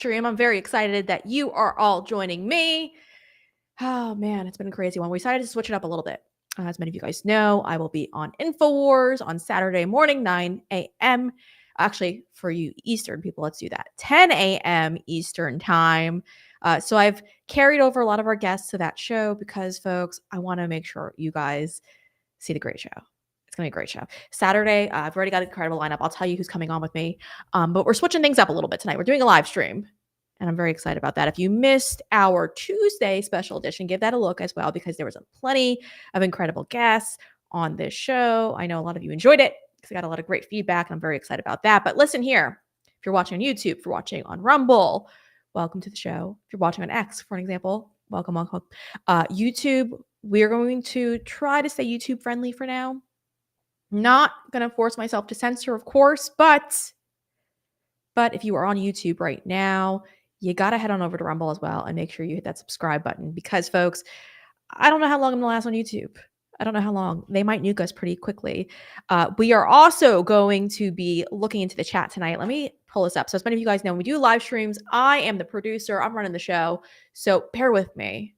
stream. I'm very excited that you are all joining me. Oh man, it's been a crazy one. We decided to switch it up a little bit. As many of you guys know, I will be on InfoWars on Saturday morning, 9 a.m. Actually, for you Eastern people, let's do that. 10 a.m. Eastern time. So I've carried over a lot of our guests to that show because, folks, I want to make sure you guys see the great show. It's going to be a great show. Saturday, I've already got an incredible lineup. I'll tell you who's coming on with me. But we're switching things up a little bit tonight. We're doing a live stream, and I'm very excited about that. If you missed our Tuesday special edition, give that a look as well because there was plenty of incredible guests on this show. I know a lot of you enjoyed it because I got a lot of great feedback, and I'm very excited about that. But listen here. If you're watching on YouTube, if you're watching on Rumble, welcome to the show. If you're watching on X, for an example, welcome. YouTube, we're going to try to stay YouTube friendly for now. Not going to force myself to censor, of course, but if you are on YouTube right now, you got to head on over to Rumble as well and make sure you hit that subscribe button because, folks, I don't know how long I'm going to last on YouTube. I don't know how long. They might nuke us pretty quickly. We are also going to be looking into the chat tonight. Let me pull this up. So as many of you guys know, when we do live streams, I am the producer. I'm running the show. So bear with me.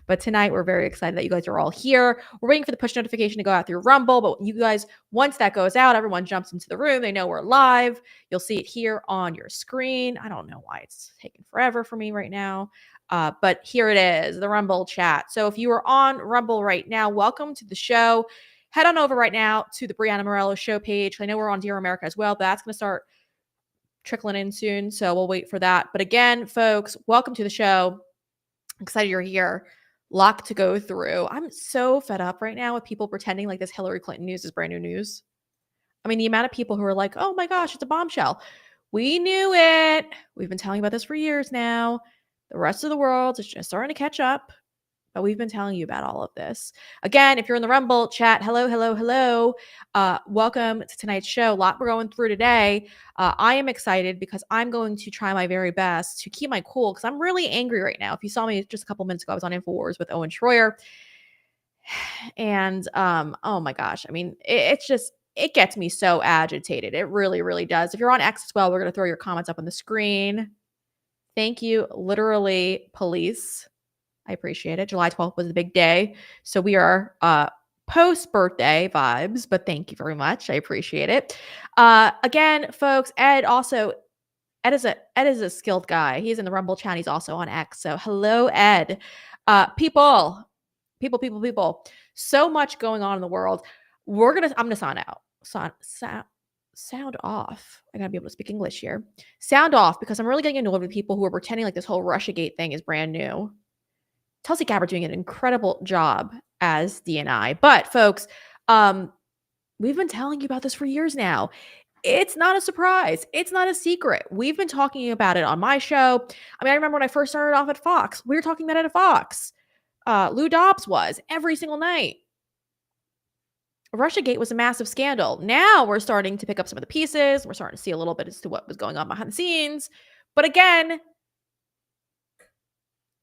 But tonight, we're very excited that you guys are all here. We're waiting for the push notification to go out through Rumble. But you guys, once that goes out, everyone jumps into the room. They know we're live. You'll see it here on your screen. I don't know why it's taking forever for me right now. But here it is, the Rumble chat. So if you are on Rumble right now, welcome to the show. Head on over right now to the Brianna Morello show page. I know we're on Dear America as well, but that's going to start trickling in soon. So we'll wait for that. But again, folks, welcome to the show. Excited you're here. Lot to go through. I'm so fed up right now with people pretending like this Hillary Clinton news is brand new news. I mean, the amount of people who are like, oh my gosh, it's a bombshell. We knew it. We've been telling you about this for years now. The rest of the world is just starting to catch up, but we've been telling you about all of this. Again, if you're in the Rumble chat, hello. Welcome to tonight's show. A lot we're going through today. I am excited because I'm going to try my very best to keep my cool because I'm really angry right now. If you saw me just a couple minutes ago, I was on InfoWars with Owen Schroyer. And oh my gosh, I mean, it's just, it gets me so agitated. It really, really does. If you're on X as well, we're going to throw your comments up on the screen. Thank you, literally, police. I appreciate it. July 12th was a big day. So we are post-birthday vibes, but thank you very much. I appreciate it. Again, folks, Ed is a skilled guy. He's in the Rumble chat. He's also on X. So hello, Ed. People. So much going on in the world. I'm gonna sign out. Sound off. I gotta be able to speak English here. Sound off because I'm really getting annoyed with people who are pretending like this whole Russiagate thing is brand new. Tulsi Gabbard doing an incredible job as DNI. But folks, we've been telling you about this for years now. It's not a surprise. It's not a secret. We've been talking about it on my show. I mean, I remember when I first started off at Fox, we were talking about it at Fox. Lou Dobbs was every single night. Russiagate was a massive scandal. Now we're starting to pick up some of the pieces. We're starting to see a little bit as to what was going on behind the scenes. But again,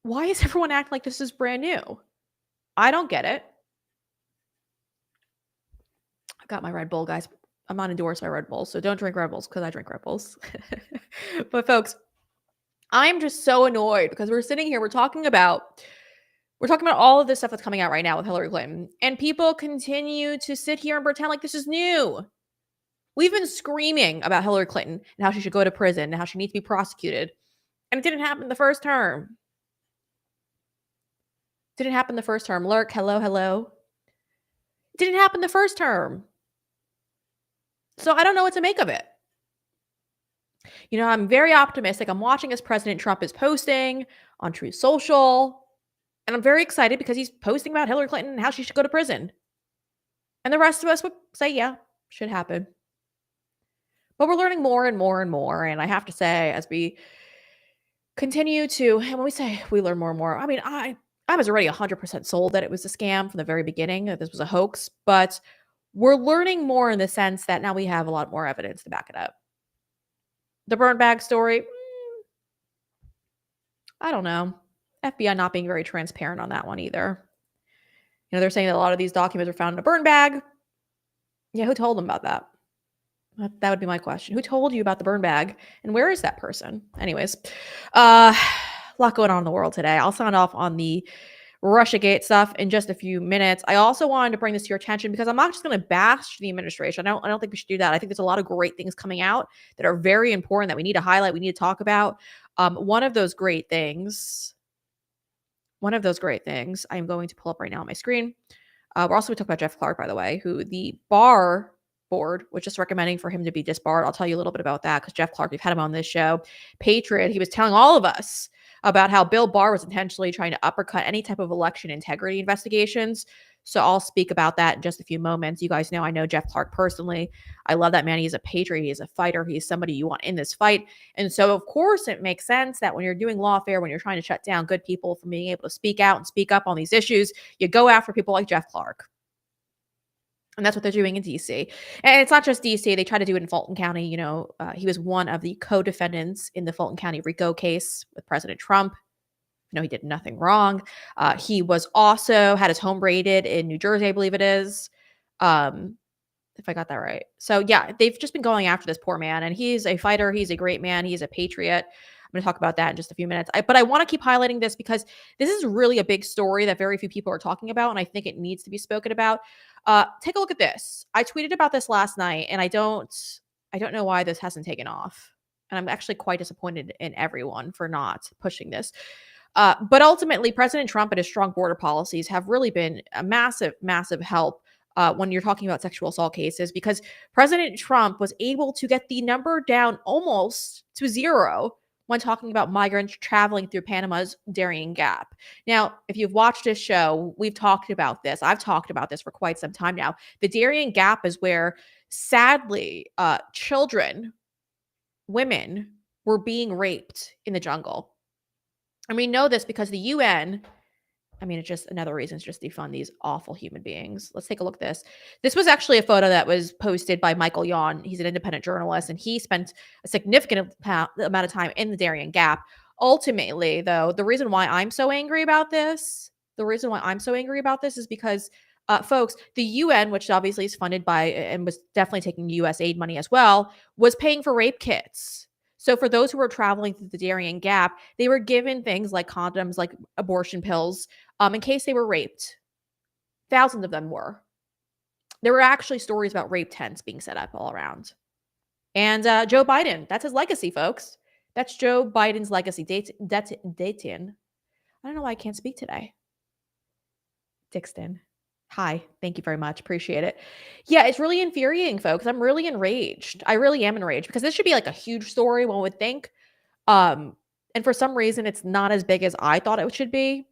why is everyone acting like this is brand new? I don't get it. I've got my Red Bull, guys. I'm not endorsed by Red Bull, so don't drink Red Bulls because I drink Red Bulls. But folks, I'm just so annoyed because we're sitting here, we're talking about all of this stuff that's coming out right now with Hillary Clinton, and people continue to sit here and pretend like this is new. We've been screaming about Hillary Clinton and how she should go to prison and how she needs to be prosecuted, and it didn't happen the first term. Lurk, hello. It didn't happen the first term. So I don't know what to make of it. You know, I'm very optimistic. I'm watching as President Trump is posting on Truth Social, and I'm very excited because he's posting about Hillary Clinton and how she should go to prison. And the rest of us would say, yeah, should happen. But we're learning more and more and more. And I have to say, as we continue to, and when we say we learn more and more, I mean, I was already 100% sold that it was a scam from the very beginning, that this was a hoax. But we're learning more in the sense that now we have a lot more evidence to back it up. The burn bag story, I don't know. FBI not being very transparent on that one either. You know, they're saying that a lot of these documents were found in a burn bag. Yeah, who told them about that? That would be my question. Who told you about the burn bag? And where is that person? Anyways, a lot going on in the world today. I'll sound off on the Russiagate stuff in just a few minutes. I also wanted to bring this to your attention because I'm not just going to bash the administration. I don't think we should do that. I think there's a lot of great things coming out that are very important that we need to highlight, we need to talk about. One of those great things, I'm going to pull up right now on my screen. We're also going to talk about Jeff Clark, by the way, who the bar board was just recommending for him to be disbarred. I'll tell you a little bit about that because Jeff Clark, we've had him on this show. Patriot, he was telling all of us about how Bill Barr was intentionally trying to uppercut any type of election integrity investigations. So I'll speak about that in just a few moments. You guys know I know Jeff Clark personally. I love that man. He's a patriot. He's a fighter. He's somebody you want in this fight. And so, of course, it makes sense that when you're doing lawfare, when you're trying to shut down good people from being able to speak out and speak up on these issues, you go after people like Jeff Clark. And that's what they're doing in D.C. And it's not just D.C. They try to do it in Fulton County. He was one of the co-defendants in the Fulton County RICO case with President Trump. He did nothing wrong. He was also had his home raided in New Jersey, I believe it is. If I got that right. So yeah, they've just been going after this poor man, and he's a fighter. He's a great man. He's a patriot. I'm going to talk about that in just a few minutes. But I want to keep highlighting this because this is really a big story that very few people are talking about, and I think it needs to be spoken about. Take a look at this. I tweeted about this last night, and I don't know why this hasn't taken off. And I'm actually quite disappointed in everyone for not pushing this. But ultimately, President Trump and his strong border policies have really been a massive, massive help when you're talking about sexual assault cases, because President Trump was able to get the number down almost to zero when talking about migrants traveling through Panama's Darien Gap. Now, if you've watched this show, we've talked about this. I've talked about this for quite some time now. The Darien Gap is where, sadly, children, women were being raped in the jungle. And we know this because the UN, it's just another reason to just defund these awful human beings. Let's take a look at this. This was actually a photo that was posted by Michael Yon. He's an independent journalist, and he spent a significant amount of time in the Darien Gap. Ultimately, though, the reason why I'm so angry about this is because, folks, the UN, which obviously is funded by and was definitely taking US aid money as well, was paying for rape kits. So for those who were traveling through the Darien Gap, they were given things like condoms, like abortion pills, in case they were raped. Thousands of them were. There were actually stories about rape tents being set up all around. And Joe Biden, that's his legacy, folks. That's Joe Biden's legacy. Dayton. I don't know why I can't speak today. Dixon. Hi. Thank you very much. Appreciate it. Yeah, it's really infuriating, folks. I'm really enraged. I really am enraged because this should be like a huge story, one would think. And for some reason, it's not as big as I thought it should be.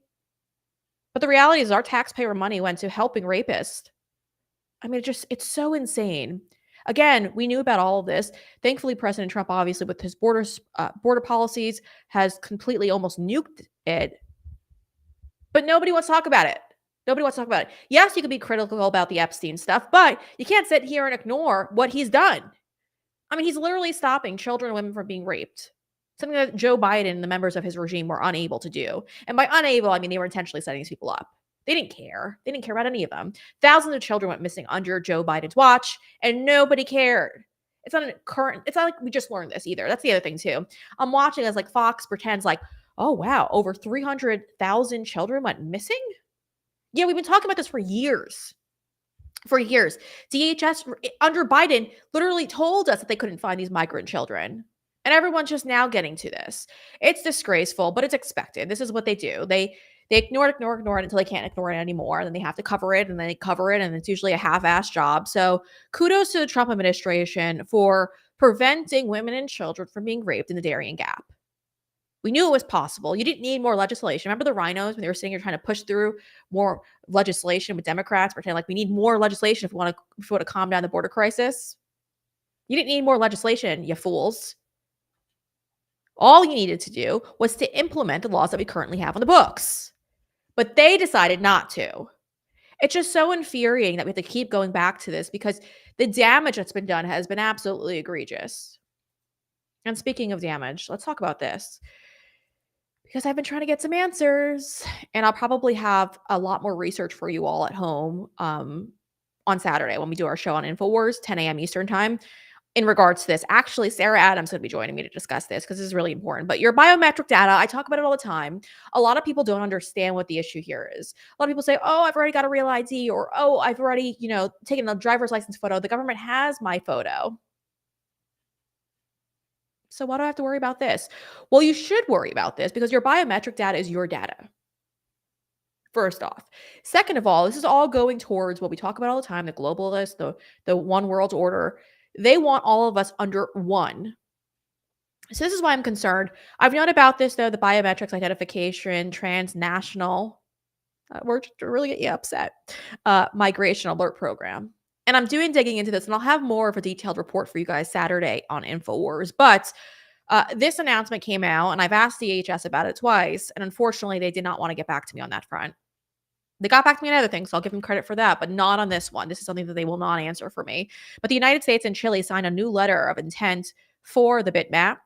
But the reality is our taxpayer money went to helping rapists. It's so insane. Again, we knew about all of this. Thankfully, President Trump, obviously, with his border policies, has completely almost nuked it. But nobody wants to talk about it. Yes, you can be critical about the Epstein stuff, but you can't sit here and ignore what he's done. He's literally stopping children and women from being raped. Something that Joe Biden and the members of his regime were unable to do. And by unable, they were intentionally setting these people up. They didn't care. They didn't care about any of them. Thousands of children went missing under Joe Biden's watch, and nobody cared. It's not like we just learned this either. That's the other thing, too. I'm watching as Fox pretends oh, wow, over 300,000 children went missing? Yeah, we've been talking about this for years. DHS under Biden literally told us that they couldn't find these migrant children. And everyone's just now getting to this. It's disgraceful, but it's expected. This is what they do. They ignore it until they can't ignore it anymore. And then they have to cover it, and then they cover it, and it's usually a half-assed job. So kudos to the Trump administration for preventing women and children from being raped in the Darien Gap. We knew it was possible. You didn't need more legislation. Remember the rhinos when they were sitting here trying to push through more legislation with Democrats, pretending we need more legislation if we want to calm down the border crisis? You didn't need more legislation, you fools. All you needed to do was to implement the laws that we currently have on the books. But they decided not to. It's just so infuriating that we have to keep going back to this because the damage that's been done has been absolutely egregious. And speaking of damage, let's talk about this. Because I've been trying to get some answers, and I'll probably have a lot more research for you all at home on Saturday when we do our show on InfoWars, 10 a.m. Eastern time. in regards to this. Actually, Sarah Adams is going to be joining me to discuss this because this is really important. But your biometric data, I talk about it all the time. A lot of people don't understand what the issue here is. A lot of people say, oh, I've already got a real ID, or oh, I've already, taken a driver's license photo. The government has my photo. So why do I have to worry about this? Well, you should worry about this because your biometric data is your data. First off. Second of all, this is all going towards what we talk about all the time, the globalists, the one world order. They want all of us under one. So this is why I'm concerned. I've known about this, though, the biometrics identification, transnational, we're just really get you upset, migration alert program. And I'm doing digging into this, and I'll have more of a detailed report for you guys Saturday on InfoWars. But this announcement came out, and I've asked DHS about it twice, and unfortunately, they did not want to get back to me on that front. They got back to me on other things, so I'll give them credit for that, but not on this one. This is something that they will not answer for me. But the United States and Chile signed a new letter of intent for the bitmap.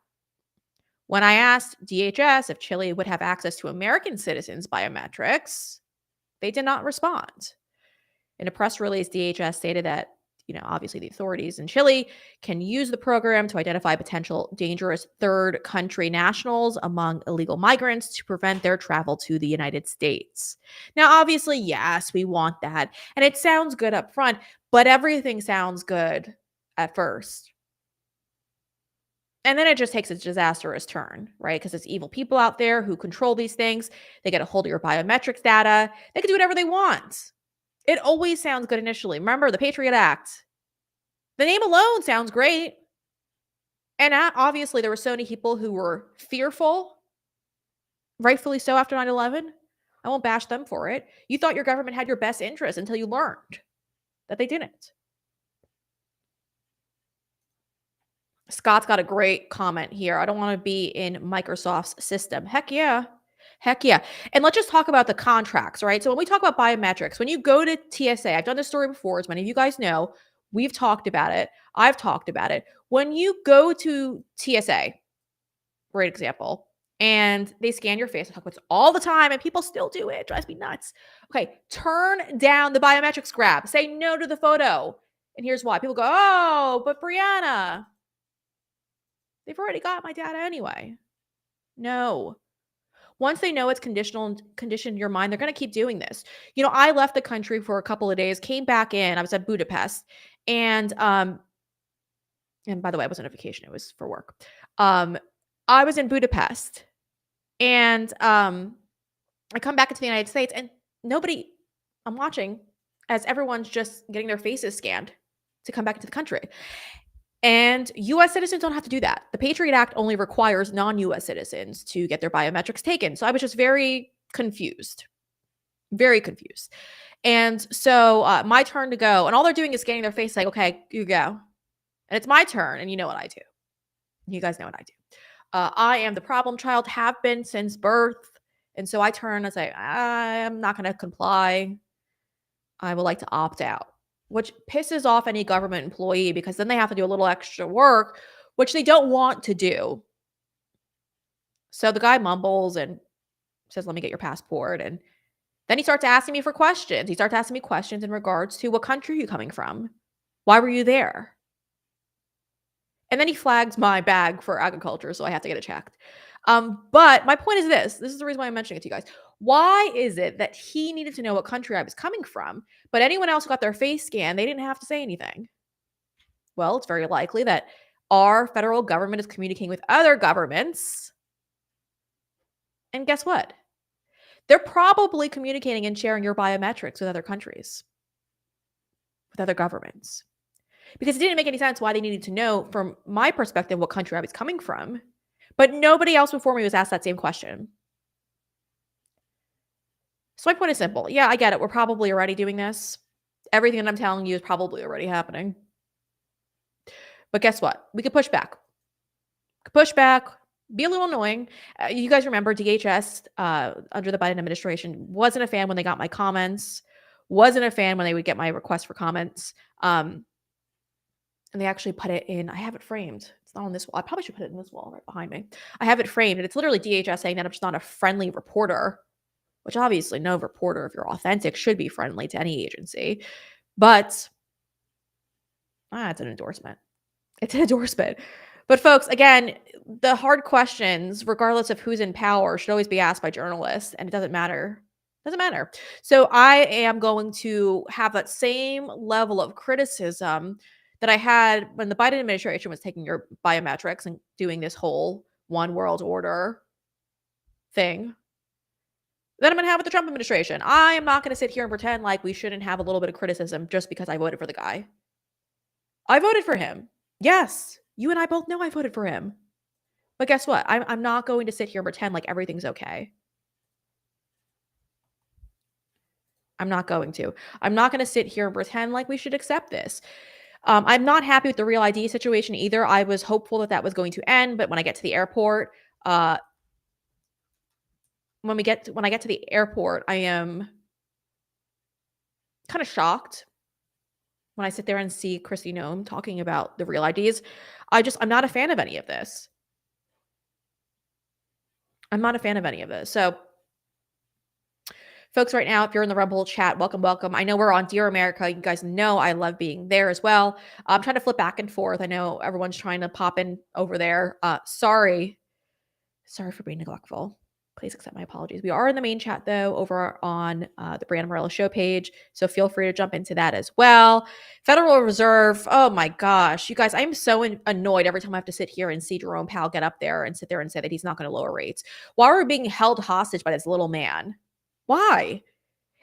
When I asked DHS if Chile would have access to American citizens' biometrics, they did not respond. In a press release, DHS stated that, obviously the authorities in Chile can use the program to identify potential dangerous third country nationals among illegal migrants to prevent their travel to the United States. Now, obviously, yes, we want that. And it sounds good up front, but everything sounds good at first. And then it just takes a disastrous turn, right? Because it's evil people out there who control these things. They get a hold of your biometrics data. They can do whatever they want. It always sounds good initially. Remember the Patriot Act. The name alone sounds great. And obviously, there were so many people who were fearful, rightfully so, after 9/11. I won't bash them for it. You thought your government had your best interest until you learned that they didn't. Scott's got a great comment here. I don't want to be in Microsoft's system. Heck yeah. Heck yeah. And let's just talk about the contracts, right? So when we talk about biometrics, when you go to TSA, I've done this story before, as many of you guys know, we've talked about it. I've talked about it. When you go to TSA, great example, and they scan your face, I talk about this all the time, and people still do it. It drives me nuts. Okay, turn down the biometrics grab. Say no to the photo. And here's why. People go, oh, but Brianna, they've already got my data anyway. No. Once they know it's conditioned in your mind, they're going to keep doing this. I left the country for a couple of days, came back in. I was at Budapest, and by the way, I wasn't on vacation; it was for work. I was in Budapest, and I come back into the United States, and nobody. I'm watching as everyone's just getting their faces scanned to come back into the country. And U.S. citizens don't have to do that. The Patriot Act only requires non-U.S. citizens to get their biometrics taken. So I was just very confused. Very confused. And so my turn to go. And all they're doing is scanning their face like, okay, you go. And it's my turn. And you know what I do. You guys know what I do. I am the problem child, have been since birth. And so I turn and say, I'm not going to comply. I would like to opt out, which pisses off any government employee because then they have to do a little extra work, which they don't want to do. So the guy mumbles and says, let me get your passport. And then he starts asking me for questions. He starts asking me questions in regards to what country are you coming from? Why were you there? And then he flags my bag for agriculture, so I have to get it checked. But my point is this is the reason why I'm mentioning it to you guys. Why is it that he needed to know what country I was coming from, but anyone else who got their face scanned, they didn't have to say anything? Well, it's very likely that our federal government is communicating with other governments. And guess what? They're probably communicating and sharing your biometrics with other countries, with other governments. Because it didn't make any sense why they needed to know, from my perspective, what country I was coming from. But nobody else before me was asked that same question. So my point is simple. Yeah, I get it. We're probably already doing this. Everything that I'm telling you is probably already happening. But guess what? We could push back. Be a little annoying. You guys remember DHS under the Biden administration wasn't a fan when they got my comments, wasn't a fan when they would get my request for comments. And they actually put it in, I have it framed. It's not on this wall. I probably should put it in this wall right behind me. I have it framed, and it's literally DHS saying that I'm just not a friendly reporter, which obviously no reporter, if you're authentic, should be friendly to any agency. But it's an endorsement. It's an endorsement. But folks, again, the hard questions, regardless of who's in power, should always be asked by journalists, and it doesn't matter. Doesn't matter. So I am going to have that same level of criticism that I had when the Biden administration was taking your biometrics and doing this whole one world order thing that I'm going to have with the Trump administration. I am not going to sit here and pretend like we shouldn't have a little bit of criticism just because I voted for the guy. I voted for him. Yes, you and I both know I voted for him. But guess what? I'm not going to sit here and pretend like everything's okay. I'm not going to. I'm not going to sit here and pretend like we should accept this. I'm not happy with the Real ID situation either. I was hopeful that that was going to end, but when I get to the airport, when I get to the airport, I am kind of shocked when I sit there and see Chrissy Nome talking about the Real IDs. I'm not a fan of any of this. I'm not a fan of any of this. So, folks, right now, if you're in the Rumble chat, welcome, welcome. I know we're on Dear America. You guys know I love being there as well. I'm trying to flip back and forth. I know everyone's trying to pop in over there. Sorry for being neglectful. Please accept my apologies. We are in the main chat, though, over on the Brianna Morello show page. So feel free to jump into that as well. Federal Reserve. Oh, my gosh. You guys, I'm so annoyed every time I have to sit here and see Jerome Powell get up there and sit there and say that he's not going to lower rates. Why are we being held hostage by this little man? Why?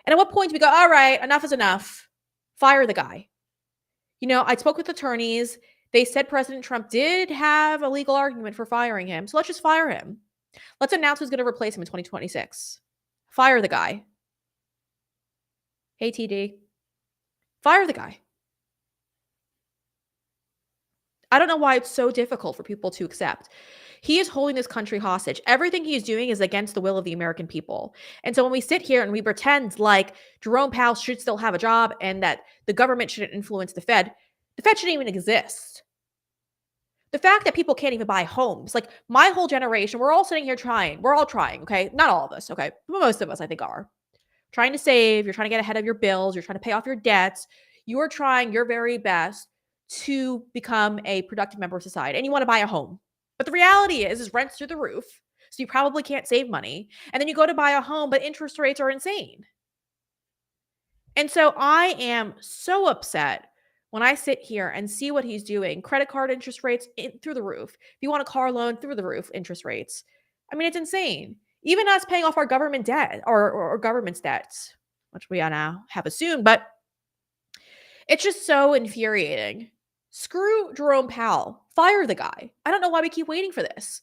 And at what point do we go, all right, enough is enough. Fire the guy. You know, I spoke with attorneys. They said President Trump did have a legal argument for firing him. So let's just fire him. Let's announce who's going to replace him in 2026. Fire the guy. Hey, TD. Fire the guy. I don't know why it's so difficult for people to accept. He is holding this country hostage. Everything he's doing is against the will of the American people. And so when we sit here and we pretend like Jerome Powell should still have a job and that the government shouldn't influence the Fed shouldn't even exist. The fact that people can't even buy homes, like my whole generation, we're all sitting here trying. We're all trying, okay? Not all of us, okay? But most of us, I think, are. Trying to save, you're trying to get ahead of your bills, you're trying to pay off your debts. You are trying your very best to become a productive member of society, and you want to buy a home. But the reality is rent's through the roof, so you probably can't save money. And then you go to buy a home, but interest rates are insane. And so I am so upset when I sit here and see what he's doing. Credit card interest rates through the roof. If you want a car loan, through the roof interest rates. I mean, it's insane. Even us paying off our government debt or government's debts, which we now have assumed, but it's just so infuriating. Screw Jerome Powell. Fire the guy. I don't know why we keep waiting for this.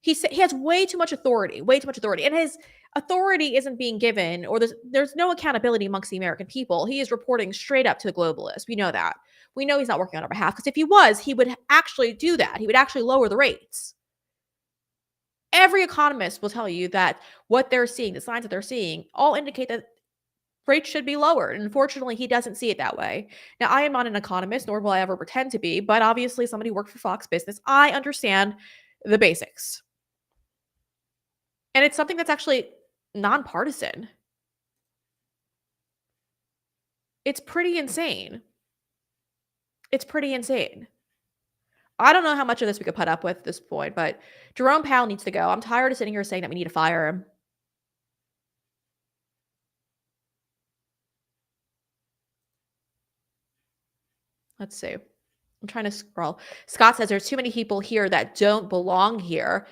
He has way too much authority, and his authority isn't being given, or there's no accountability amongst the American people. He is reporting straight up to the globalists. We know that. We know he's not working on our behalf, because if he was, he would actually do that. He would actually lower the rates. Every economist will tell you that what they're seeing, the signs that they're seeing, all indicate that rates should be lowered. And unfortunately, he doesn't see it that way. Now, I am not an economist, nor will I ever pretend to be, but obviously somebody who worked for Fox Business, I understand the basics. And it's something that's actually nonpartisan. It's pretty insane. It's pretty insane. I don't know how much of this we could put up with at this point, but Jerome Powell needs to go. I'm tired of sitting here saying that we need to fire him. Let's see. I'm trying to scroll. Scott says there's too many people here that don't belong here.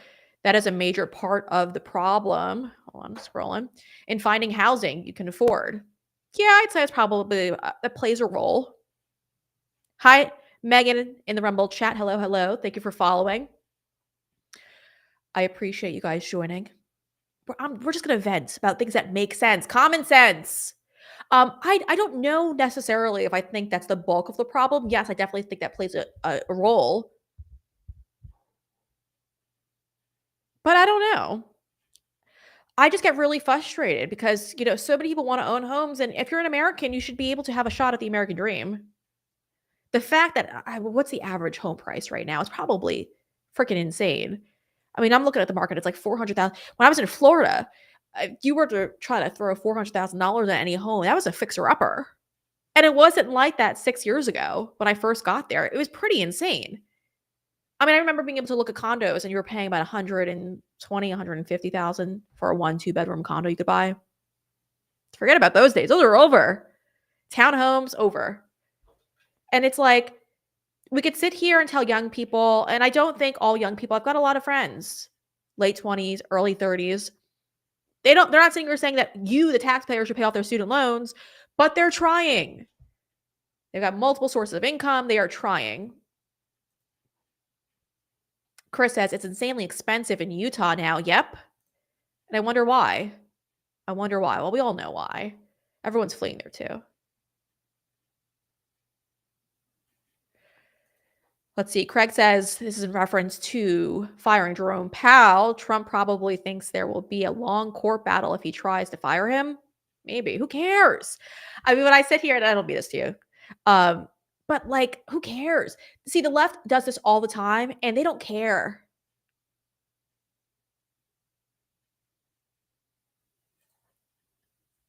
That is a major part of the problem. Hold on, I'm scrolling. In finding housing you can afford. Yeah, I'd say it's probably that plays a role. Hi, Megan in the Rumble chat. Hello, hello. Thank you for following. I appreciate you guys joining. We're just going to vent about things that make sense. Common sense. I don't know necessarily if I think that's the bulk of the problem. Yes, I definitely think that plays a role. But I don't know. I just get really frustrated because, so many people want to own homes. And if you're an American, you should be able to have a shot at the American dream. The fact that, what's the average home price right now? It's probably freaking insane. I mean, I'm looking at the market. It's like $400,000. When I was in Florida, if you were to try to throw $400,000 at any home, that was a fixer-upper. And it wasn't like that 6 years ago when I first got there. It was pretty insane. I mean, I remember being able to look at condos and you were paying about 120, 150,000 for a 1-2 bedroom condo you could buy. Forget about those days. Those are over. Townhomes over. And it's like we could sit here and tell young people, and I don't think all young people, I've got a lot of friends, late 20s, early 30s. They're not sitting here saying that you, the taxpayer, should pay off their student loans, but they're trying. They've got multiple sources of income. They are trying. Chris says it's insanely expensive in Utah now. Yep. And I wonder why. Well, we all know why. Everyone's fleeing there too. Let's see. Craig says this is in reference to firing Jerome Powell. Trump probably thinks there will be a long court battle if he tries to fire him. Maybe. Who cares? I mean, when I sit here, and I don't mean this to you, but like, who cares? See, the left does this all the time, and they don't care.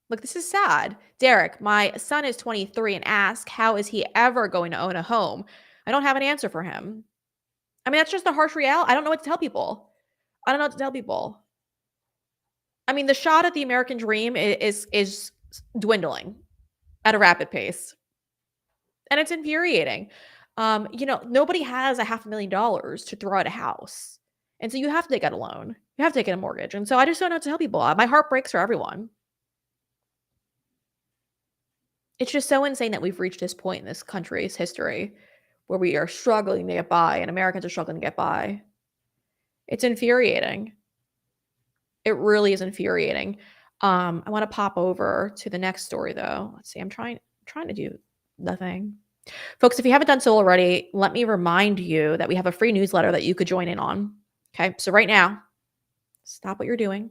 Look, this is sad. Derek, my son is 23 and asks, how is he ever going to own a home? I don't have an answer for him. I mean, that's just a harsh reality. I don't know what to tell people. I don't know what to tell people. I mean, the shot at the American dream is dwindling at a rapid pace, and it's infuriating. Nobody has a $500,000 to throw at a house, and so you have to take out a loan. You have to take out a mortgage, and so I just don't know what to tell people. My heart breaks for everyone. It's just so insane that we've reached this point in this country's history where we are struggling to get by, and Americans are struggling to get by. It's infuriating. It really is infuriating. I want to pop over to the next story though. Let's see. I'm trying to do the thing. Folks, if you haven't done so already, let me remind you that we have a free newsletter that you could join in on. Okay? So right now, stop what you're doing.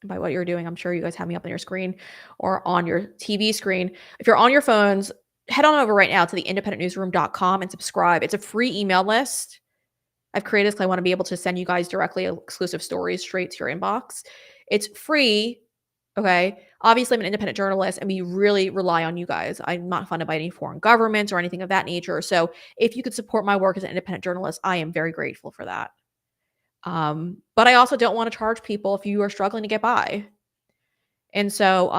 And by what you're doing, I'm sure you guys have me up on your screen or on your TV screen. If you're on your phones, head on over right now to theindependentnewsroom.com and subscribe. It's a free email list. I've created this because I want to be able to send you guys directly exclusive stories straight to your inbox. It's free. Okay. Obviously, I'm an independent journalist and we really rely on you guys. I'm not funded by any foreign governments or anything of that nature. So if you could support my work as an independent journalist, I am very grateful for that. But I also don't want to charge people if you are struggling to get by. And so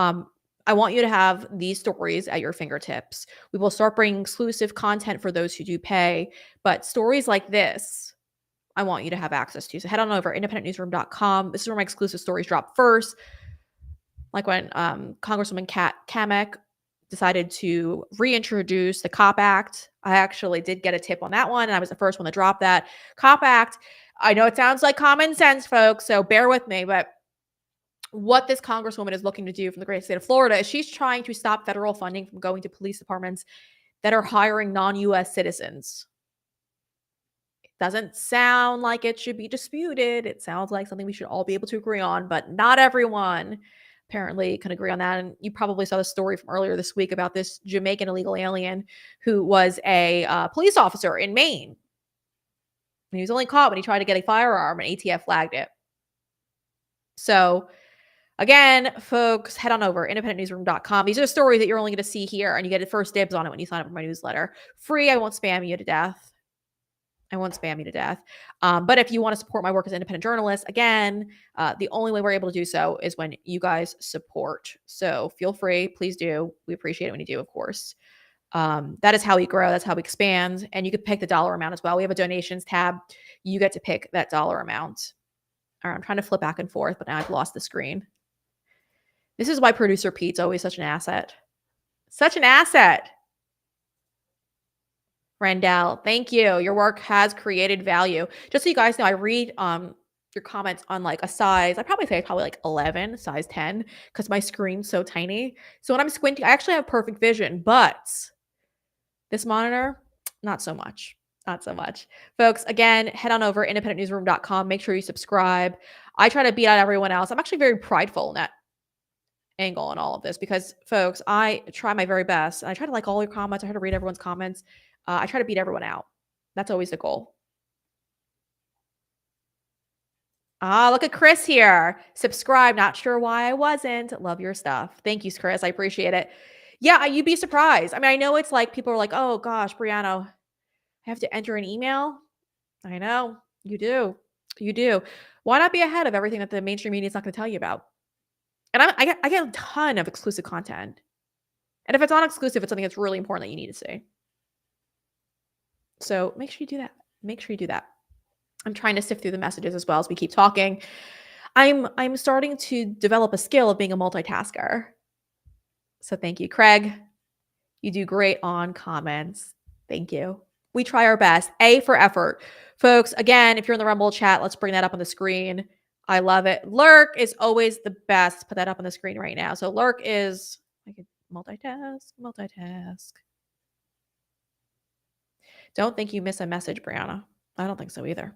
I want you to have these stories at your fingertips. We will start bringing exclusive content for those who do pay, but stories like this, I want you to have access to. So head on over independentnewsroom.com. This is where my exclusive stories drop first. Like when Congresswoman Kat Kamek decided to reintroduce the COP Act. I actually did get a tip on that one, and I was the first one to drop that. COP Act, I know it sounds like common sense, folks, so bear with me, but what this congresswoman is looking to do from the great state of Florida is she's trying to stop federal funding from going to police departments that are hiring non-US citizens. It doesn't sound like it should be disputed. It sounds like something we should all be able to agree on, but not everyone apparently can agree on that. And you probably saw the story from earlier this week about this Jamaican illegal alien who was a police officer in Maine. And he was only caught when he tried to get a firearm and ATF flagged it. So again, folks, head on over independentnewsroom.com. These are stories that you're only going to see here, and you get first dibs on it when you sign up for my newsletter. Free. I won't spam you to death. But if you want to support my work as an independent journalist, again, the only way we're able to do so is when you guys support. So feel free. Please do. We appreciate it when you do, of course. That is how we grow. That's how we expand. And you could pick the dollar amount as well. We have a donations tab. You get to pick that dollar amount. All right, I'm trying to flip back and forth, but now I've lost the screen. This is why producer Pete's always such an asset. Such an asset. Randall, thank you. Your work has created value. Just so you guys know, I read your comments on like a size. I probably say probably like 11, size 10, because my screen's so tiny. So when I'm squinting, I actually have perfect vision, but this monitor, not so much. Not so much. Folks, again, head on over independentnewsroom.com. Make sure you subscribe. I try to beat out everyone else. I'm actually very prideful in that angle on all of this because, folks, I try my very best. I try to like all your comments. I try to read everyone's comments. I try to beat everyone out. That's always the goal. Look at Chris here. Subscribe. Not sure why I wasn't. Love your stuff. Thank you, Chris. I appreciate it. Yeah, you'd be surprised. I mean, I know it's like people are like, oh gosh, Brianna, I have to enter an email. I know. You do. You do. Why not be ahead of everything that the mainstream media is not going to tell you about? And I get a ton of exclusive content. And if it's not exclusive, it's something that's really important that you need to see. So make sure you do that. Make sure you do that. I'm trying to sift through the messages as well as we keep talking. I'm starting to develop a skill of being a multitasker. So thank you, Craig. You do great on comments. Thank you. We try our best. A for effort. Folks, again, if you're in the Rumble chat, let's bring that up on the screen. I love it. Lurk is always the best. Put that up on the screen right now. So Lurk is, I can multitask. Don't think you miss a message, Brianna. I don't think so either.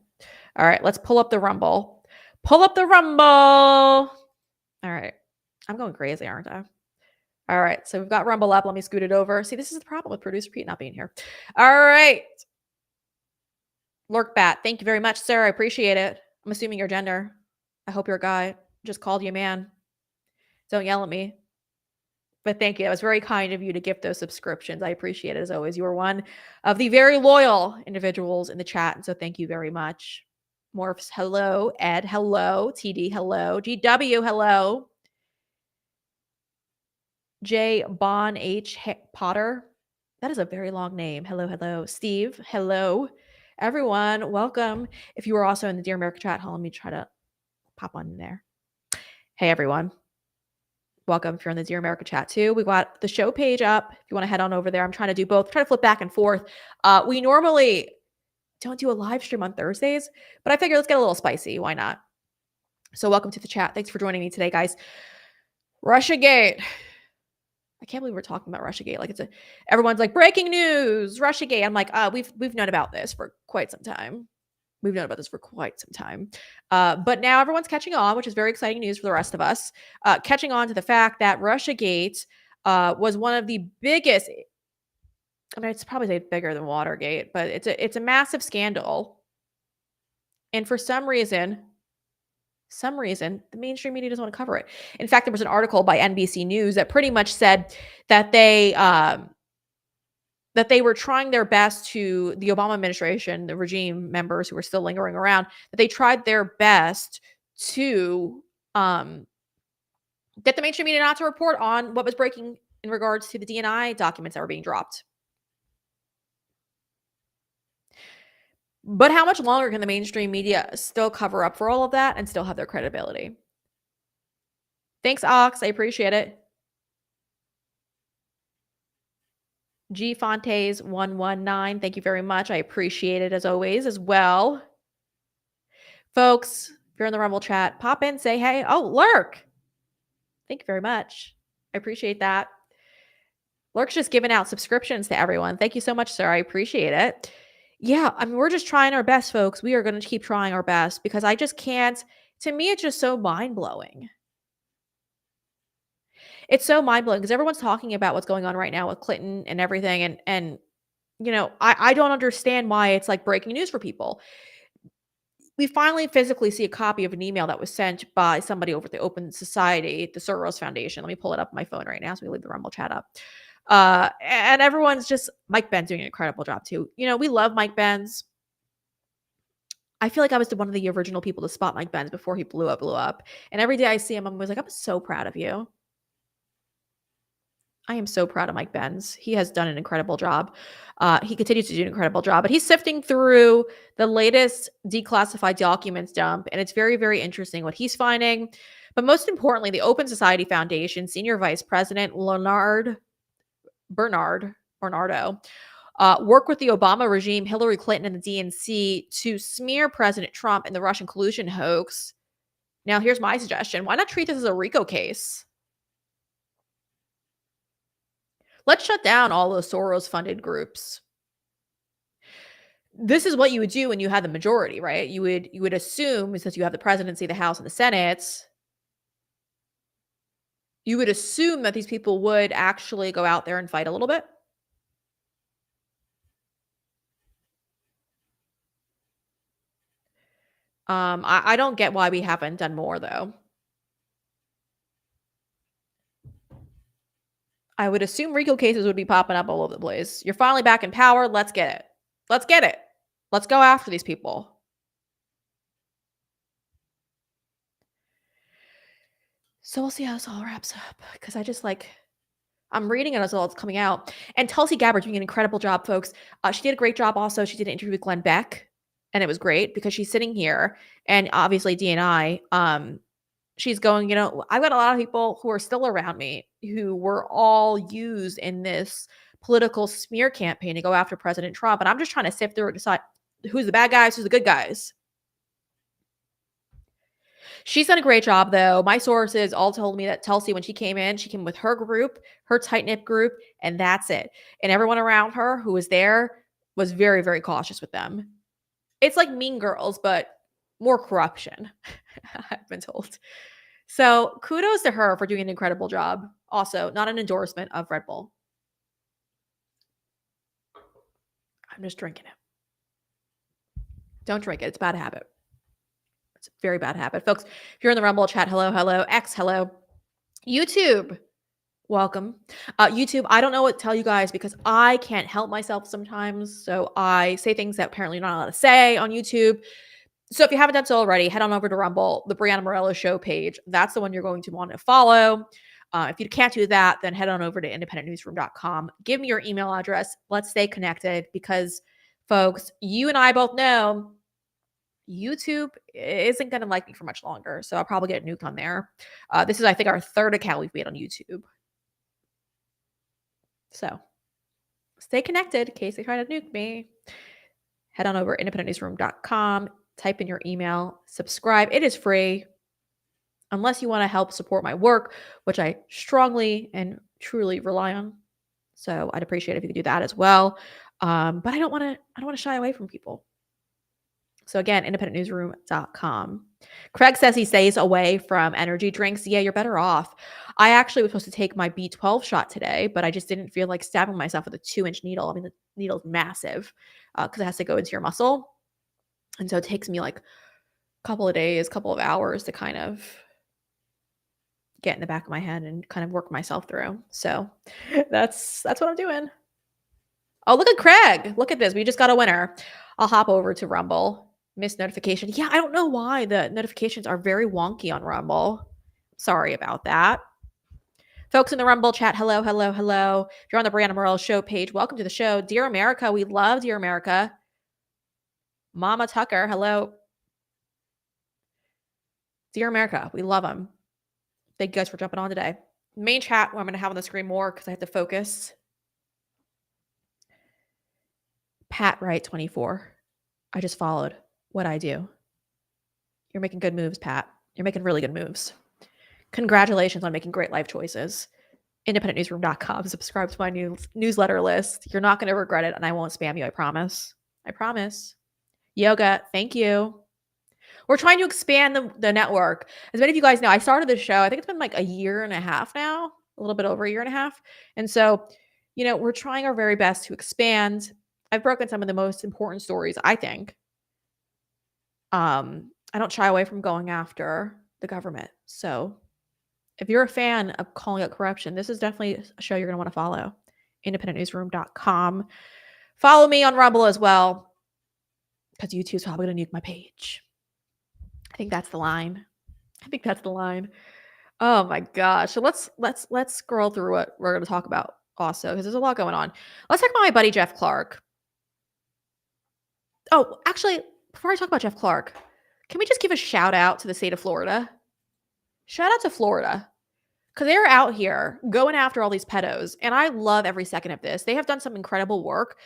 All right, let's pull up the Rumble. Pull up the Rumble. All right. I'm going crazy, aren't I? All right, so we've got Rumble up. Let me scoot it over. See, this is the problem with producer Pete not being here. All right. Lurkbat, thank you very much, sir. I appreciate it. I'm assuming your gender. I hope you're a guy. Just called you a man. Don't yell at me. But thank you. It was very kind of you to gift those subscriptions. I appreciate it as always. You are one of the very loyal individuals in the chat. And so thank you very much. Morphs, hello. Ed, hello. TD, hello. GW, hello. J. Bon H. Potter. That is a very long name. Hello, hello. Steve, hello. Everyone, welcome. If you are also in the Dear America chat, let me try to pop on in there. Hey, everyone. Welcome if you're in the Dear America chat too. We got the show page up. If you want to head on over there, I'm trying to do both. Try to flip back and forth. We normally don't do a live stream on Thursdays, but I figure let's get a little spicy. Why not? So welcome to the chat. Thanks for joining me today, guys. Russiagate. I can't believe we're talking about Russiagate. Like everyone's like breaking news, Russiagate. I'm like, we've known about this for quite some time. But now everyone's catching on, which is very exciting news for the rest of us. Catching on to the fact that Russiagate was one of the biggest. I mean, it's probably bigger than Watergate, but it's a massive scandal. And for some reason, the mainstream media doesn't want to cover it. In fact, there was an article by NBC News that pretty much said that they were trying their best to the Obama administration, the regime members who were still lingering around, that they tried their best to get the mainstream media not to report on what was breaking in regards to the DNI documents that were being dropped. But how much longer can the mainstream media still cover up for all of that and still have their credibility? Thanks, Ox. I appreciate it. G Fontes 119. Thank you very much. I appreciate it as always as well. Folks, if you're in the Rumble chat, pop in, say hey. Oh, Lurk. Thank you very much. I appreciate that. Lurk's just giving out subscriptions to everyone. Thank you so much, sir. I appreciate it. Yeah, I mean, we're just trying our best, folks. We are going to keep trying our best because I just can't. To me, it's just so mind-blowing. It's so mind-blowing because everyone's talking about what's going on right now with Clinton and everything. And you know, I don't understand why it's like breaking news for people. We finally physically see a copy of an email that was sent by somebody over at the Open Society, the Soros Foundation. Let me pull it up on my phone right now so we leave the Rumble chat up. And everyone's just, Mike Ben's doing an incredible job too. You know, we love Mike Ben's. I feel like I was one of the original people to spot Mike Ben's before he blew up. And every day I see him, I'm always like, I'm so proud of you. I am so proud of Mike Benz. He has done an incredible job. He continues to do an incredible job, but he's sifting through the latest declassified documents dump, and it's very, very interesting what he's finding. But most importantly, the Open Society Foundation Senior Vice President Bernardo worked with the Obama regime, Hillary Clinton, and the DNC to smear President Trump in the Russian collusion hoax. Now, here's my suggestion. Why not treat this as a RICO case? Let's shut down all those Soros-funded groups. This is what you would do when you had the majority, right? You would assume, since you have the presidency, the House, and the Senate, you would assume that these people would actually go out there and fight a little bit. I don't get why we haven't done more, though. I would assume RICO cases would be popping up all over the place. You're finally back in power. Let's get it. Let's get it. Let's go after these people. So we'll see how this all wraps up because I'm reading it as well. It's coming out. And Tulsi Gabbard doing an incredible job, folks. She did a great job also. She did an interview with Glenn Beck, and it was great because she's sitting here and obviously D&I, she's going, I've got a lot of people who are still around me who were all used in this political smear campaign to go after President Trump. And I'm just trying to sift through and decide who's the bad guys, who's the good guys. She's done a great job, though. My sources all told me that Tulsi, when she came with her group, her tight-knit group, and that's it. And everyone around her who was there was very, very cautious with them. It's like Mean Girls, but more corruption, I've been told. So kudos to her for doing an incredible job. Also, not an endorsement of Red Bull. I'm just drinking it. Don't drink it. It's a bad habit. It's a very bad habit. Folks, if you're in the Rumble chat, hello, hello. X, hello. YouTube, welcome. YouTube, I don't know what to tell you guys because I can't help myself sometimes. So I say things that apparently you're not allowed to say on YouTube. So if you haven't done so already, head on over to Rumble, the Brianna Morello Show page. That's the one you're going to want to follow. If you can't do that, then head on over to independentnewsroom.com. Give me your email address. Let's stay connected because, folks, you and I both know YouTube isn't going to like me for much longer. So I'll probably get nuked on there. This is, I think, our third account we've made on YouTube. So stay connected in case they try to nuke me. Head on over to independentnewsroom.com. Type in your email, subscribe. It is free unless you want to help support my work, which I strongly and truly rely on. So I'd appreciate if you could do that as well. But I don't want to shy away from people. So again, independentnewsroom.com. Craig says he stays away from energy drinks. Yeah, you're better off. I actually was supposed to take my B12 shot today, but I just didn't feel like stabbing myself with a 2-inch needle. I mean, the needle's massive because it has to go into your muscle. And so it takes me like a couple of days, couple of hours to kind of get in the back of my head and kind of work myself through. So that's what I'm doing. Oh, look at Craig. Look at this. We just got a winner. I'll hop over to Rumble. Missed notification. Yeah, I don't know why the notifications are very wonky on Rumble. Sorry about that. Folks in the Rumble chat, hello, hello, hello. If you're on the Brianna Morello Show page, welcome to the show. Dear America, we love Dear America. Mama Tucker, hello. Dear America, we love them. Thank you guys for jumping on today. Main chat, I'm going to have on the screen more because I have to focus. Pat Wright 24. I just followed what I do. You're making good moves, Pat. You're making really good moves. Congratulations on making great life choices. Independentnewsroom.com. Subscribe to my newsletter list. You're not going to regret it, and I won't spam you. I promise. I promise. Yoga, thank you. We're trying to expand the network. As many of you guys know, I started this show, I think it's been like a year and a half now, a little bit over a year and a half. And so, we're trying our very best to expand. I've broken some of the most important stories, I think. I don't shy away from going after the government. So if you're a fan of calling out corruption, this is definitely a show you're going to want to follow. Independentnewsroom.com. Follow me on Rumble as well, because YouTube's probably going to nuke my page. I think that's the line. Oh my gosh. So let's scroll through what we're going to talk about also, because there's a lot going on. Let's talk about my buddy Jeff Clark. Oh, actually, before I talk about Jeff Clark, can we just give a shout out to the state of Florida? Shout out to Florida, because they're out here going after all these pedos, and I love every second of this. They have done some incredible work,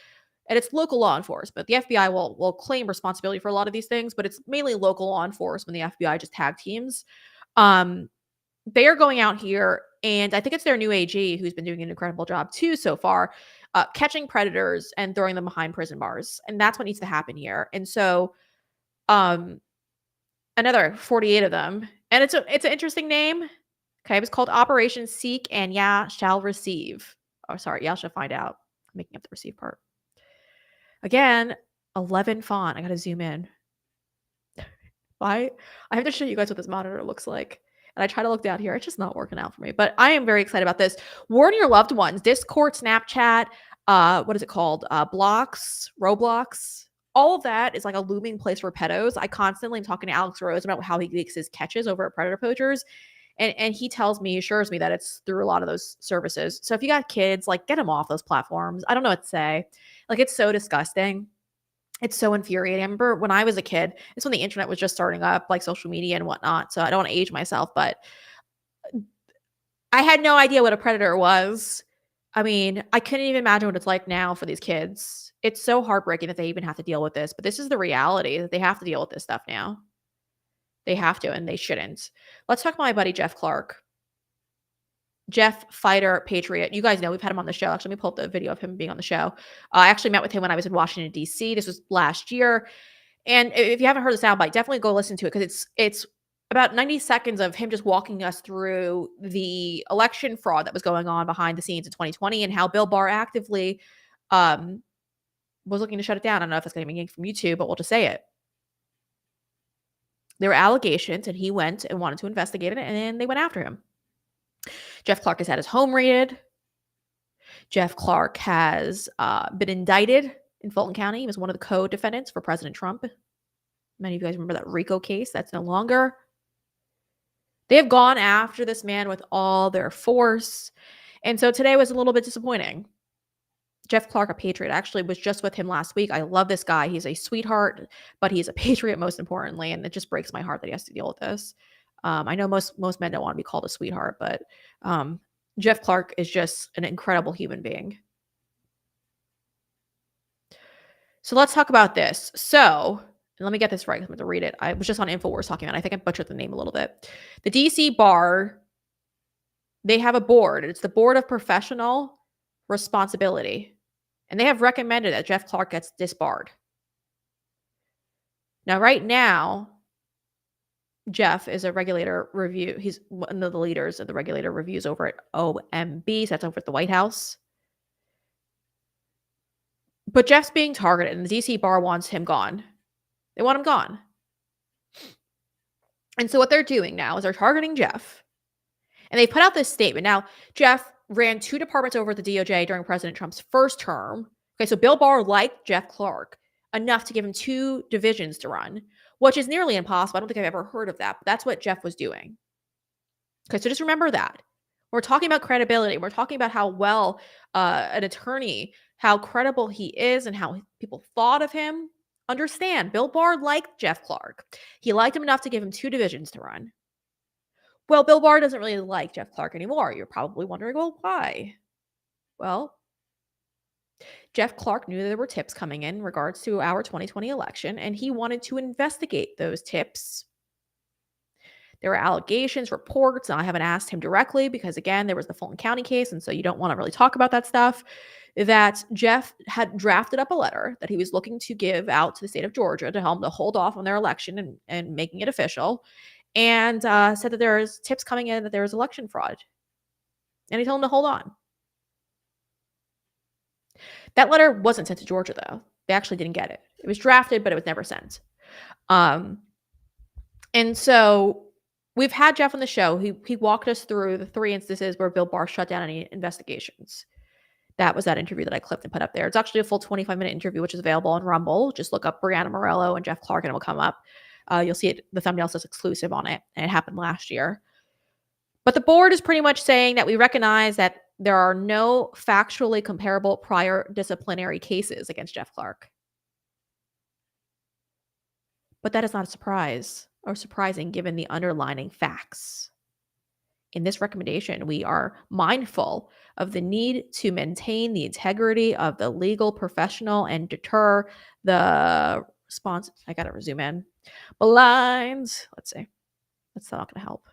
and it's local law enforcement. The FBI will claim responsibility for a lot of these things, but it's mainly local law enforcement. The FBI just tag teams. They are going out here, and I think it's their new AG who's been doing an incredible job too so far, catching predators and throwing them behind prison bars. And that's what needs to happen here. And so another 48 of them. And it's an interesting name. Okay, it was called Operation Seek and Ya Shall Receive. Oh, sorry, y'all shall find out. I'm making up the receive part. Again, 11 font. I gotta zoom in. I have to show you guys what this monitor looks like. And I try to look down here. It's just not working out for me. But I am very excited about this. Warn your loved ones. Discord, Snapchat, what is it called? Blocks, Roblox. all of that is like a looming place for pedos. I constantly am talking to Alex Rose about how he makes his catches over at Predator Poachers. And he assures me that it's through a lot of those services. So if you got kids, like, get them off those platforms. I don't know what to say. Like, it's so disgusting. It's so infuriating. I remember when I was a kid, it's when the internet was just starting up, like social media and whatnot. So I don't want to age myself, but I had no idea what a predator was. I mean, I couldn't even imagine what it's like now for these kids. It's so heartbreaking that they even have to deal with this, but this is the reality that they have to deal with this stuff now. They have to, and they shouldn't. Let's talk about my buddy Jeff Clark. Jeff, fighter, patriot. You guys know we've had him on the show. Actually, let me pull up the video of him being on the show. I actually met with him when I was in Washington, D.C. This was last year. And if you haven't heard the soundbite, definitely go listen to it because it's about 90 seconds of him just walking us through the election fraud that was going on behind the scenes in 2020 and how Bill Barr actively was looking to shut it down. I don't know if that's going to be yanked from YouTube, but we'll just say it. There were allegations, and he went and wanted to investigate it, and then they went after him. Jeff Clark has had his home raided. Jeff Clark has been indicted in Fulton County. He was one of the co-defendants for President Trump. Many of you guys remember that RICO case. That's no longer. They have gone after this man with all their force. And so today was a little bit disappointing. Jeff Clark, a patriot, actually was just with him last week. I love this guy. He's a sweetheart, but he's a patriot most importantly. And it just breaks my heart that he has to deal with this. I know most men don't want to be called a sweetheart, but Jeff Clark is just an incredible human being. So let's talk about this. So let me get this right. I'm going to read it. I was just on InfoWars talking about it. I think I butchered the name a little bit. The DC Bar, they have a board. It's the Board of Professional Responsibility. And they have recommended that Jeff Clark gets disbarred. Now, right now, Jeff is a regulator review. He's one of the leaders of the regulator reviews over at OMB. So that's over at the White House. But Jeff's being targeted, and the DC Bar wants him gone. They want him gone. And so what they're doing now is they're targeting Jeff. And they put out this statement. Now, Jeff ran 2 departments over at the DOJ during President Trump's first term. Okay, so Bill Barr liked Jeff Clark enough to give him 2 divisions to run, which is nearly impossible. I don't think I've ever heard of that, but that's what Jeff was doing. Okay, so just remember that. We're talking about credibility. We're talking about how well an attorney, how credible he is and how people thought of him. Understand, Bill Barr liked Jeff Clark. He liked him enough to give him 2 divisions to run. Well, Bill Barr doesn't really like Jeff Clark anymore. You're probably wondering, well, why? Well, Jeff Clark knew there were tips coming in regards to our 2020 election, and he wanted to investigate those tips. There were allegations, reports, and I haven't asked him directly because, again, there was the Fulton County case, and so you don't want to really talk about that stuff, that Jeff had drafted up a letter that he was looking to give out to the state of Georgia to help them to hold off on their election and making it official, and said that there's tips coming in that there was election fraud. And he told them to hold on. That letter wasn't sent to Georgia, though. They actually didn't get it. It was drafted, but it was never sent. And so we've had Jeff on the show. He walked us through the 3 instances where Bill Barr shut down any investigations. That was that interview that I clipped and put up there. It's actually a full 25-minute interview, which is available on Rumble. Just look up Brianna Morello and Jeff Clark, and it will come up. You'll see it. The thumbnail says exclusive on it, and it happened last year. But the board is pretty much saying that we recognize that there are no factually comparable prior disciplinary cases against Jeff Clark. But that is not a surprise or surprising given the underlying facts. In this recommendation, we are mindful of the need to maintain the integrity of the legal professional and deter the response. I got to zoom in. Blinds. Let's see. That's not going to help.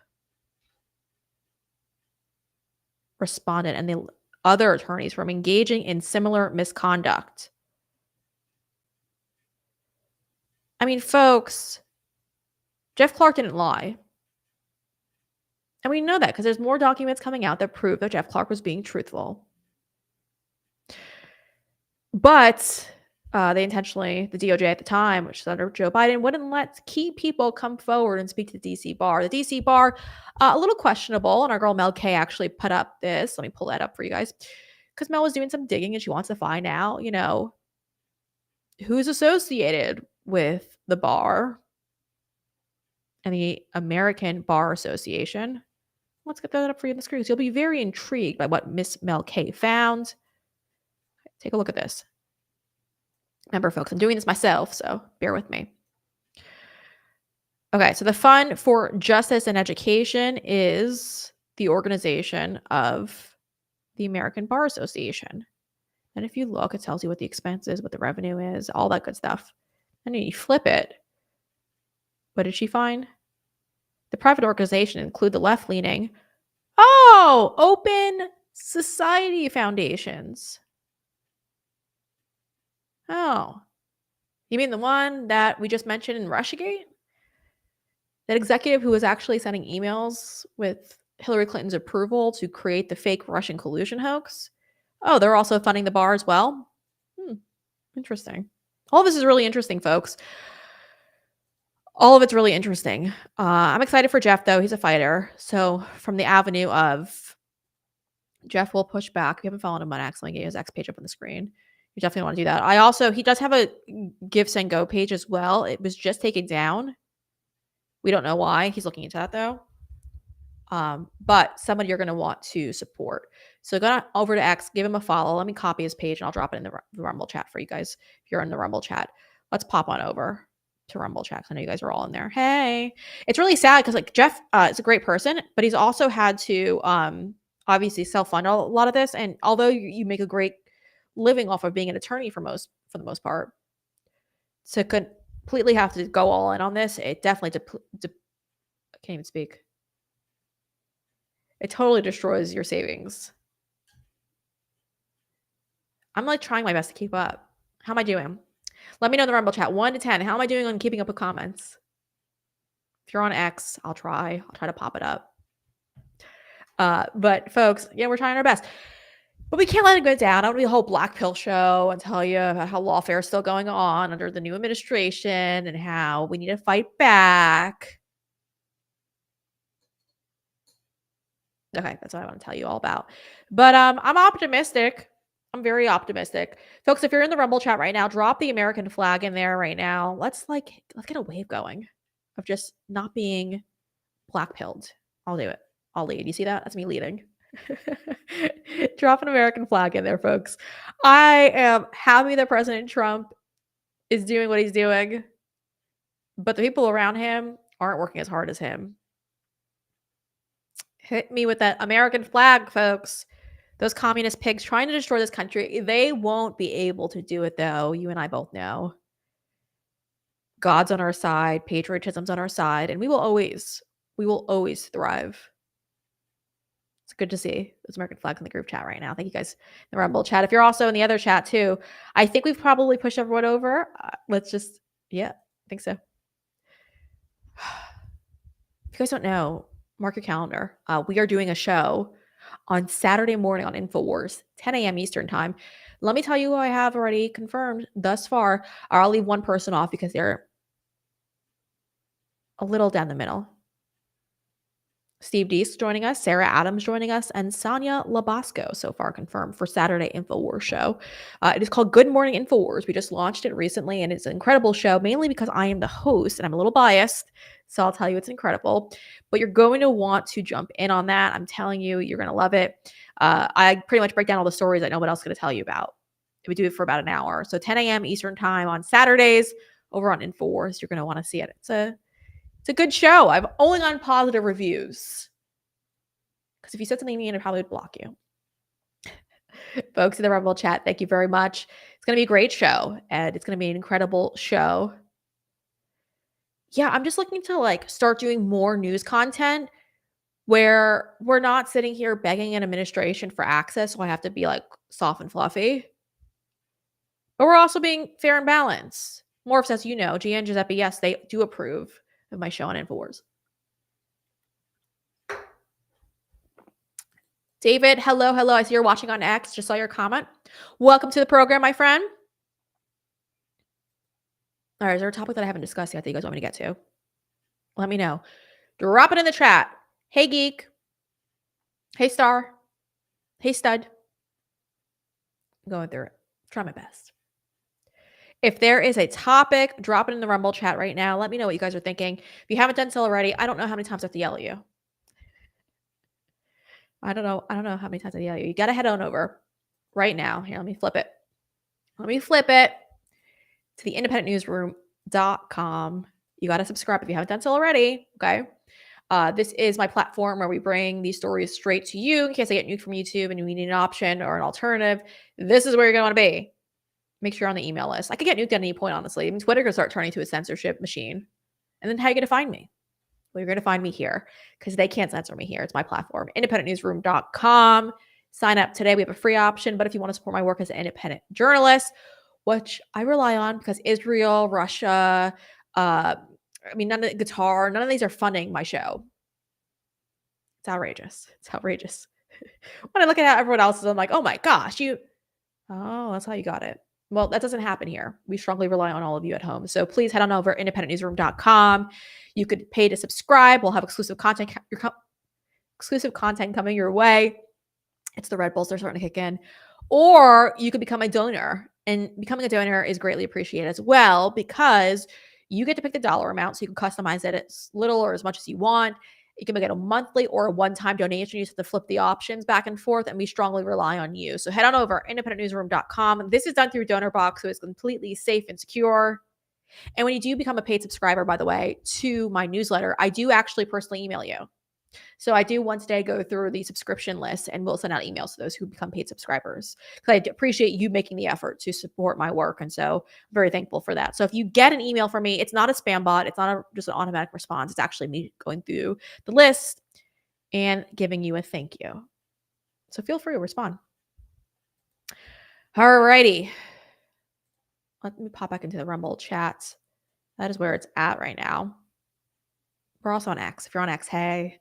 Respondent and the other attorneys from engaging in similar misconduct. I mean, folks, Jeff Clark didn't lie. And we know that because there's more documents coming out that prove that Jeff Clark was being truthful. But they intentionally, the DOJ at the time, which is under Joe Biden, wouldn't let key people come forward and speak to the DC Bar. The DC Bar, a little questionable, and our girl Mel K actually put up this. Let me pull that up for you guys. Because Mel was doing some digging and she wants to find out, who's associated with the bar and the American Bar Association. Let's get that up for you on the screen. So you'll be very intrigued by what Miss Mel K found. Take a look at this. Remember, folks, I'm doing this myself, so bear with me. Okay, so the Fund for Justice and Education is the organization of the American Bar Association. And if you look, it tells you what the expense is, what the revenue is, all that good stuff. And then you flip it. What did she find? The private organization include the left-leaning, open society foundations. Oh, you mean the one that we just mentioned in Russiagate? That executive who was actually sending emails with Hillary Clinton's approval to create the fake Russian collusion hoax? Oh, they're also funding the bar as well? Interesting. All of this is really interesting, folks. All of it's really interesting. I'm excited for Jeff, though. He's a fighter. So from the avenue of Jeff will push back. We haven't followed him on X. Let me get his X page up on the screen. You definitely want to do that. He does have a Give, Send, Go page as well. It was just taken down. We don't know why. He's looking into that, though. But somebody you're going to want to support. So go over to X, give him a follow. Let me copy his page and I'll drop it in the Rumble chat for you guys. If you're in the Rumble chat, let's pop on over to Rumble chat. I know you guys are all in there. Hey, it's really sad because like Jeff is a great person, but he's also had to obviously self-fund a lot of this. And although you make a great living off of being an attorney for the most part, to completely have to go all in on this, it definitely I can't even speak. It totally destroys your savings. I'm like trying my best to keep up. How am I doing? Let me know in the Rumble chat. 1 to 10. How am I doing on keeping up with comments? If you're on X, I'll try to pop it up. But folks, yeah, we're trying our best. But we can't let it go down. I don't do a whole black pill show and tell you about how lawfare is still going on under the new administration and how we need to fight back. Okay, that's what I want to tell you all about. But I'm optimistic. I'm very optimistic. Folks, if you're in the Rumble chat right now, drop the American flag in there right now. Let's get a wave going of just not being black pilled. I'll do it. I'll lead. You see that? That's me leading. Drop an American flag in there, folks. I am happy that President Trump is doing what he's doing, but the people around him aren't working as hard as him. Hit me with that American flag, folks. Those communist pigs trying to destroy this country, they won't be able to do it, though. You and I both know. God's on our side, patriotism's on our side, and we will always thrive. It's good to see those American flags in the group chat right now. Thank you guys in the Rumble chat. If you're also in the other chat too, I think we've probably pushed everyone over. I think so. If you guys don't know, mark your calendar. We are doing a show on Saturday morning on InfoWars, 10 a.m. Eastern time. Let me tell you who I have already confirmed thus far. I'll leave one person off because they're a little down the middle. Steve Deese joining us, Sarah Adams joining us, and Sonia Labasco so far confirmed for Saturday InfoWars show. It is called Good Morning InfoWars. We just launched it recently, and it's an incredible show, mainly because I am the host, and I'm a little biased, so I'll tell you it's incredible. But you're going to want to jump in on that. I'm telling you, you're going to love it. I pretty much break down all the stories I know what else going to tell you about. We do it for about an hour. So 10 a.m. Eastern time on Saturdays over on InfoWars. You're going to want to see it. It's a good show. I've only gotten positive reviews. Because if you said something mean, it probably would block you. Folks in the Rumble chat, thank you very much. It's going to be a great show. And it's going to be an incredible show. Yeah, I'm just looking to start doing more news content where we're not sitting here begging an administration for access. So I have to be soft and fluffy. But we're also being fair and balanced. Morph says, Gia and Giuseppe, yes, they do approve of my show on InfoWars. David, hello. I see you're watching on X. Just saw your comment. Welcome to the program, my friend. All right, is there a topic that I haven't discussed yet that you guys want me to get to? Let me know. Drop it in the chat. Hey, Geek. Hey, Star. Hey, Stud. I'm going through it. Try my best. If there is a topic, drop it in the Rumble chat right now. Let me know what you guys are thinking. If you haven't done so already, I don't know how many times I have to yell at you. I don't know how many times I yell at you. You got to head on over right now. Here, let me flip it. Let me flip it to the independentnewsroom.com. You got to subscribe if you haven't done so already. Okay. This is my platform where we bring these stories straight to you in case I get nuked from YouTube and you need an option or an alternative. This is where you're going to want to be. Make sure you're on the email list. I could get nuked at any point, honestly. I mean, Twitter could start turning to a censorship machine. And then how are you going to find me? Well, you're going to find me here because they can't censor me here. It's my platform, independentnewsroom.com. Sign up today. We have a free option. But if you want to support my work as an independent journalist, which I rely on because Israel, Russia, none of the guitar, none of these are funding my show. It's outrageous. It's outrageous. When I look at how everyone else is, I'm like, oh my gosh, that's how you got it. Well, that doesn't happen here. We strongly rely on all of you at home. So please head on over to independentnewsroom.com. You could pay to subscribe. We'll have exclusive content coming your way. It's the Red Bulls, they're starting to kick in. Or you could become a donor. And becoming a donor is greatly appreciated as well because you get to pick the dollar amount so you can customize it as little or as much as you want. You can make it a monthly or a one-time donation. You just have to flip the options back and forth, and we strongly rely on you. So head on over, independentnewsroom.com. This is done through DonorBox, so it's completely safe and secure. And when you do become a paid subscriber, by the way, to my newsletter, I do actually personally email you. So I do once a day go through the subscription list and we'll send out emails to those who become paid subscribers. Because I appreciate you making the effort to support my work. And so I'm very thankful for that. So if you get an email from me, it's not a spam bot. It's not just an automatic response. It's actually me going through the list and giving you a thank you. So feel free to respond. All righty. Let me pop back into the Rumble chat. That is where it's at right now. We're also on X. If you're on X, hey.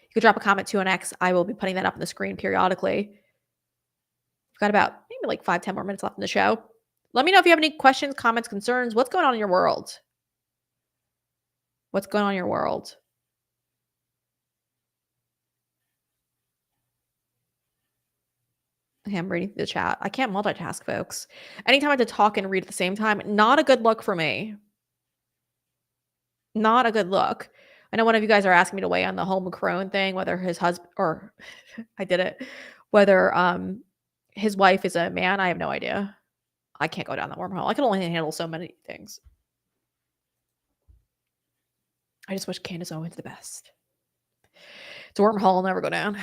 You could drop a comment too on X. I will be putting that up on the screen periodically. We've got about maybe like 5-10 more minutes left in the show. Let me know if you have any questions, comments, concerns. What's going on in your world? What's going on in your world? Okay, I'm reading the chat. I can't multitask, folks. Anytime I have to talk and read at the same time, not a good look for me. Not a good look. I know one of you guys are asking me to weigh on the whole Macron thing, whether his husband or I did it, whether his wife is a man. I have no idea. I can't go down that wormhole. I can only handle so many things. I just wish Candace Owens the best. It's a wormhole. I'll never go down.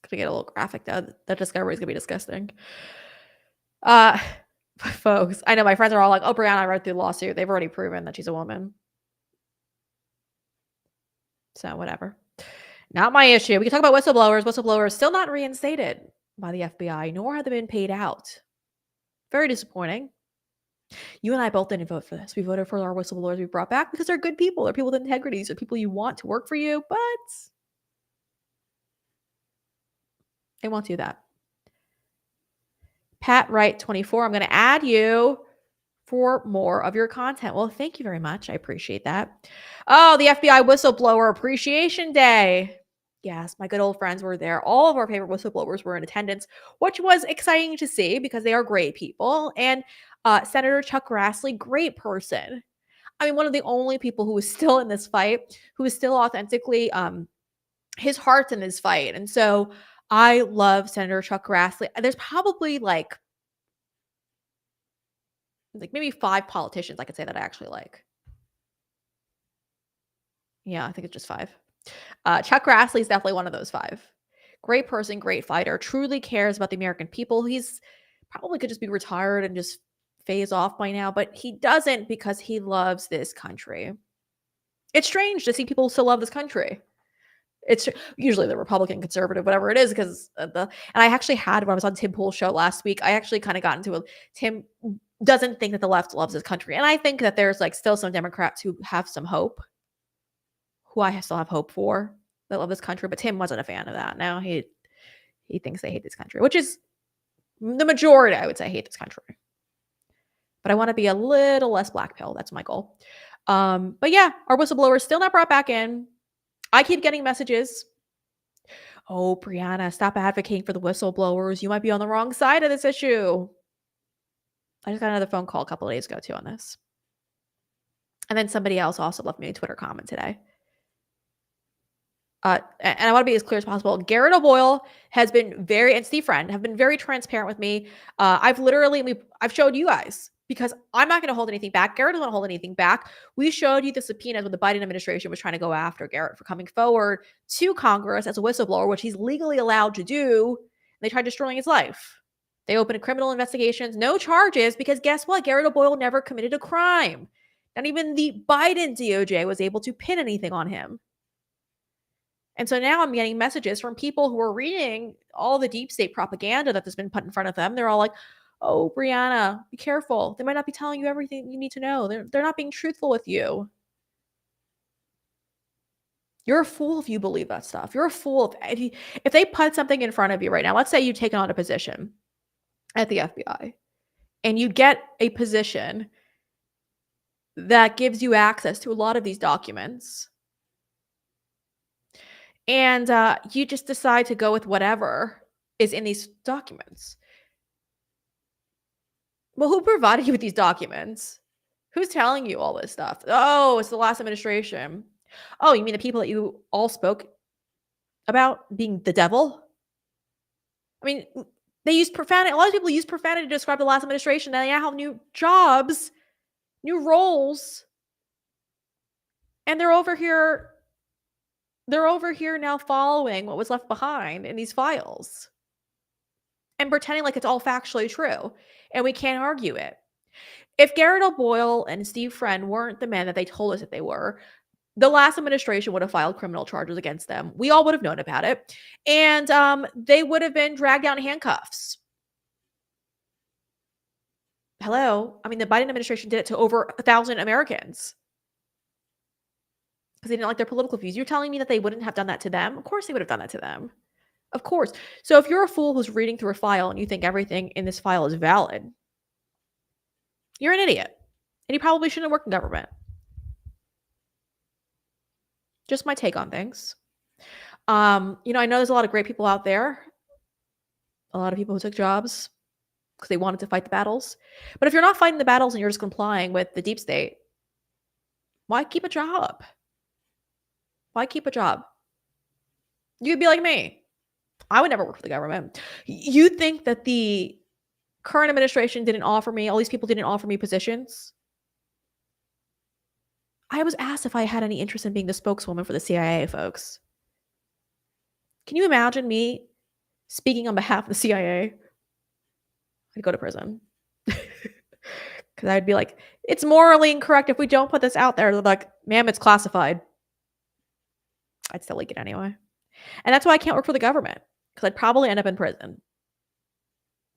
It's gonna get a little graphic though. That discovery is gonna be disgusting. Folks, I know my friends are all like, "Oh, Brianna, I read through the lawsuit. They've already proven that she's a woman." So whatever. Not my issue. We can talk about whistleblowers. Whistleblowers still not reinstated by the FBI, nor have they been paid out. Very disappointing. You and I both didn't vote for this. We voted for our whistleblowers we brought back because they're good people. They're people with integrity. They're people you want to work for you, but they won't do that. Pat Wright 24, I'm going to add you for more of your content. Well, thank you very much. I appreciate that. Oh, the FBI Whistleblower Appreciation Day. Yes, my good old friends were there. All of our favorite whistleblowers were in attendance, which was exciting to see because they are great people. And Senator Chuck Grassley, great person. I mean, one of the only people who is still in this fight, who is still authentically his heart's in this fight. And so I love Senator Chuck Grassley. There's probably like maybe 5 politicians I could say that I actually like. Yeah, I think it's just 5. Chuck Grassley is definitely one of those 5. Great person, great fighter, truly cares about the American people. He's probably could just be retired and just phase off by now, but he doesn't because he loves this country. It's strange to see people still love this country. It's usually the Republican, conservative, whatever it is, because and I actually had when I was on Tim Pool's show last week, I actually kind of got into Tim doesn't think that the left loves this country, and I think that there's like still some Democrats who have some hope, who I still have hope for that love this country, but Tim wasn't a fan of that. Now he thinks they hate this country, which is the majority, I would say, hate this country. But I want to be a little less black pill. That's my goal. But yeah, our whistleblowers still not brought back in. I keep getting messages. Oh, Brianna, stop advocating for the whistleblowers. You might be on the wrong side of this issue. I just got another phone call a couple of days ago too on this. And then somebody else also left me a Twitter comment today. And I want to be as clear as possible. Garrett O'Boyle has been and Steve Friend have been very transparent with me. I've showed you guys because I'm not going to hold anything back. Garrett doesn't hold anything back. We showed you the subpoenas when the Biden administration was trying to go after Garrett for coming forward to Congress as a whistleblower, which he's legally allowed to do. And they tried destroying his life. They opened criminal investigations, no charges, because guess what? Garrett O'Boyle never committed a crime. Not even the Biden DOJ was able to pin anything on him. And so now I'm getting messages from people who are reading all the deep state propaganda that has been put in front of them. They're all like, oh, Brianna, be careful. They might not be telling you everything you need to know. They're not being truthful with you. You're a fool if you believe that stuff. You're a fool if they put something in front of you right now. Let's say you take on a position at the FBI and you get a position that gives you access to a lot of these documents. And you just decide to go with whatever is in these documents. Well, who provided you with these documents? Who's telling you all this stuff? Oh, it's the last administration. Oh, you mean the people that you all spoke about being the devil? I mean, they use profanity. A lot of people use profanity to describe the last administration. They now have new jobs, new roles, and they're over here now following what was left behind in these files and pretending like it's all factually true, and we can't argue it. If Garrett O'Boyle and Steve Friend weren't the men that they told us that they were, the last administration would have filed criminal charges against them. We all would have known about it, and they would have been dragged down in handcuffs. Hello? I mean, the Biden administration did it to over 1,000 Americans because they didn't like their political views. You're telling me that they wouldn't have done that to them? Of course they would have done that to them. Of course. So if you're a fool who's reading through a file and you think everything in this file is valid, you're an idiot. And you probably shouldn't have worked in government. Just my take on things. I know there's a lot of great people out there. A lot of people who took jobs because they wanted to fight the battles. But if you're not fighting the battles and you're just complying with the deep state, why keep a job? Why keep a job? You'd be like me. I would never work for the government. You think that the current administration didn't offer me, all these people didn't offer me positions? I was asked if I had any interest in being the spokeswoman for the CIA, folks. Can you imagine me speaking on behalf of the CIA? I'd go to prison. Because I'd be like, it's morally incorrect if we don't put this out there. They're like, ma'am, it's classified. I'd still leak it anyway. And that's why I can't work for the government, because I'd probably end up in prison.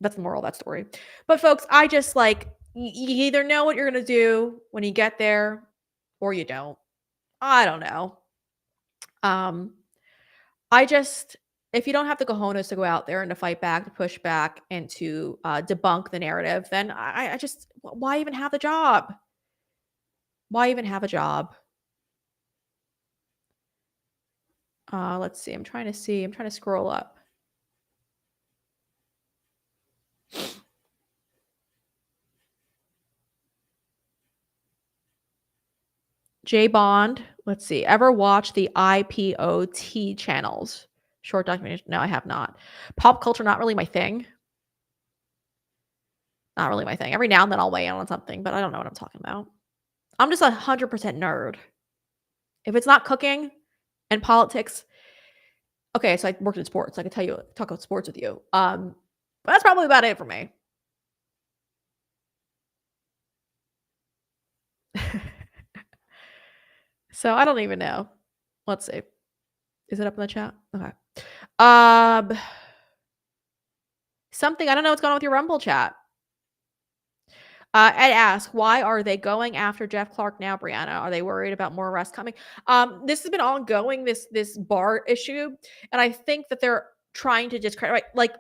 That's the moral of that story. But folks, I just you either know what you're going to do when you get there or you don't. I don't know. If you don't have the cojones to go out there and to fight back, to push back, and to debunk the narrative, then why even have the job? Why even have a job? Let's see. I'm trying to scroll up. J Bond. Let's see. Ever watch the IPOT channels? Short documentation. No, I have not. Pop culture, not really my thing. Not really my thing. Every now and then I'll weigh in on something, but I don't know what I'm talking about. I'm just 100% nerd. If it's not cooking and politics, okay, so I worked in sports. I could talk about sports with you. But that's probably about it for me. So I don't even know. Let's see. Is it up in the chat? Okay. Something, I don't know what's going on with your Rumble chat. Ed asks, why are they going after Jeff Clark now, Brianna? Are they worried about more arrests coming? This has been ongoing, this bar issue, and I think that they're trying to discredit, right? Like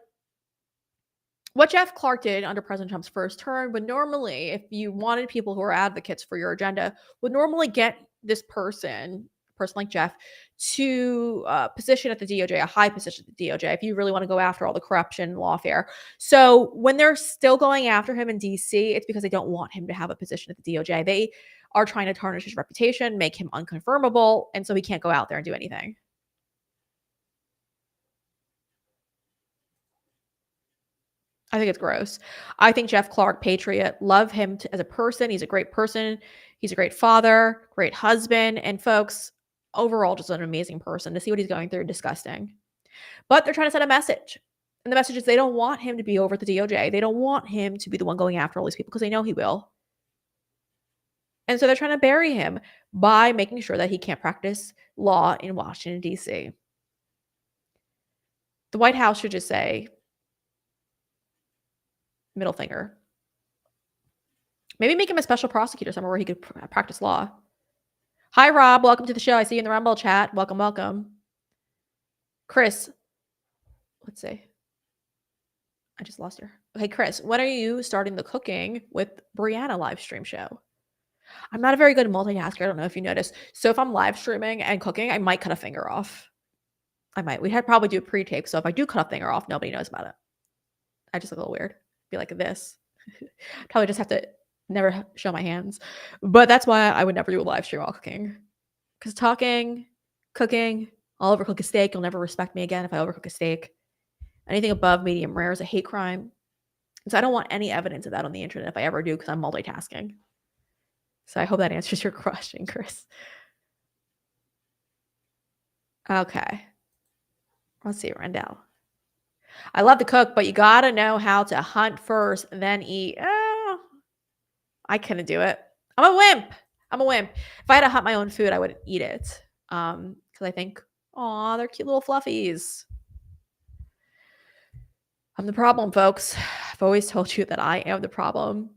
what Jeff Clark did under President Trump's first term would normally, if you wanted people who are advocates for your agenda, would normally get this person person like Jeff to a position at the DOJ, a high position at the DOJ, if you really want to go after all the corruption, lawfare. So when they're still going after him in DC, it's because they don't want him to have a position at the DOJ. They are trying to tarnish his reputation, make him unconfirmable, and so he can't go out there and do anything. I think it's gross. I think Jeff Clark, patriot, love him as a person. He's a great person. He's a great father, great husband, and folks, overall, just an amazing person. To see what he's going through, disgusting. But they're trying to send a message. And the message is they don't want him to be over at the DOJ. They don't want him to be the one going after all these people because they know he will. And so they're trying to bury him by making sure that he can't practice law in Washington, D.C. The White House should just say, middle finger. Maybe make him a special prosecutor somewhere where he could practice law. Hi, Rob. Welcome to the show. I see you in the Rumble chat. Welcome, welcome. Chris. Let's see. I just lost her. Okay, Chris, when are you starting the cooking with Brianna live stream show? I'm not a very good multitasker. I don't know if you noticed. So if I'm live streaming and cooking, I might cut a finger off. I might. We had probably do a pre-tape. So if I do cut a finger off, nobody knows about it. I just look a little weird. Be like this. Probably just have to never show my hands. But that's why I would never do a live stream while cooking. Because talking, cooking, I'll overcook a steak. You'll never respect me again if I overcook a steak. Anything above medium rare is a hate crime. And so I don't want any evidence of that on the internet if I ever do because I'm multitasking. So I hope that answers your question, Chris. Okay. Let's see, Rendell. I love to cook, but you got to know how to hunt first, then eat. Oh, I couldn't do it. I'm a wimp. If I had to hunt my own food, I would eat it. Because I think, aw, they're cute little fluffies. I'm the problem, folks. I've always told you that I am the problem.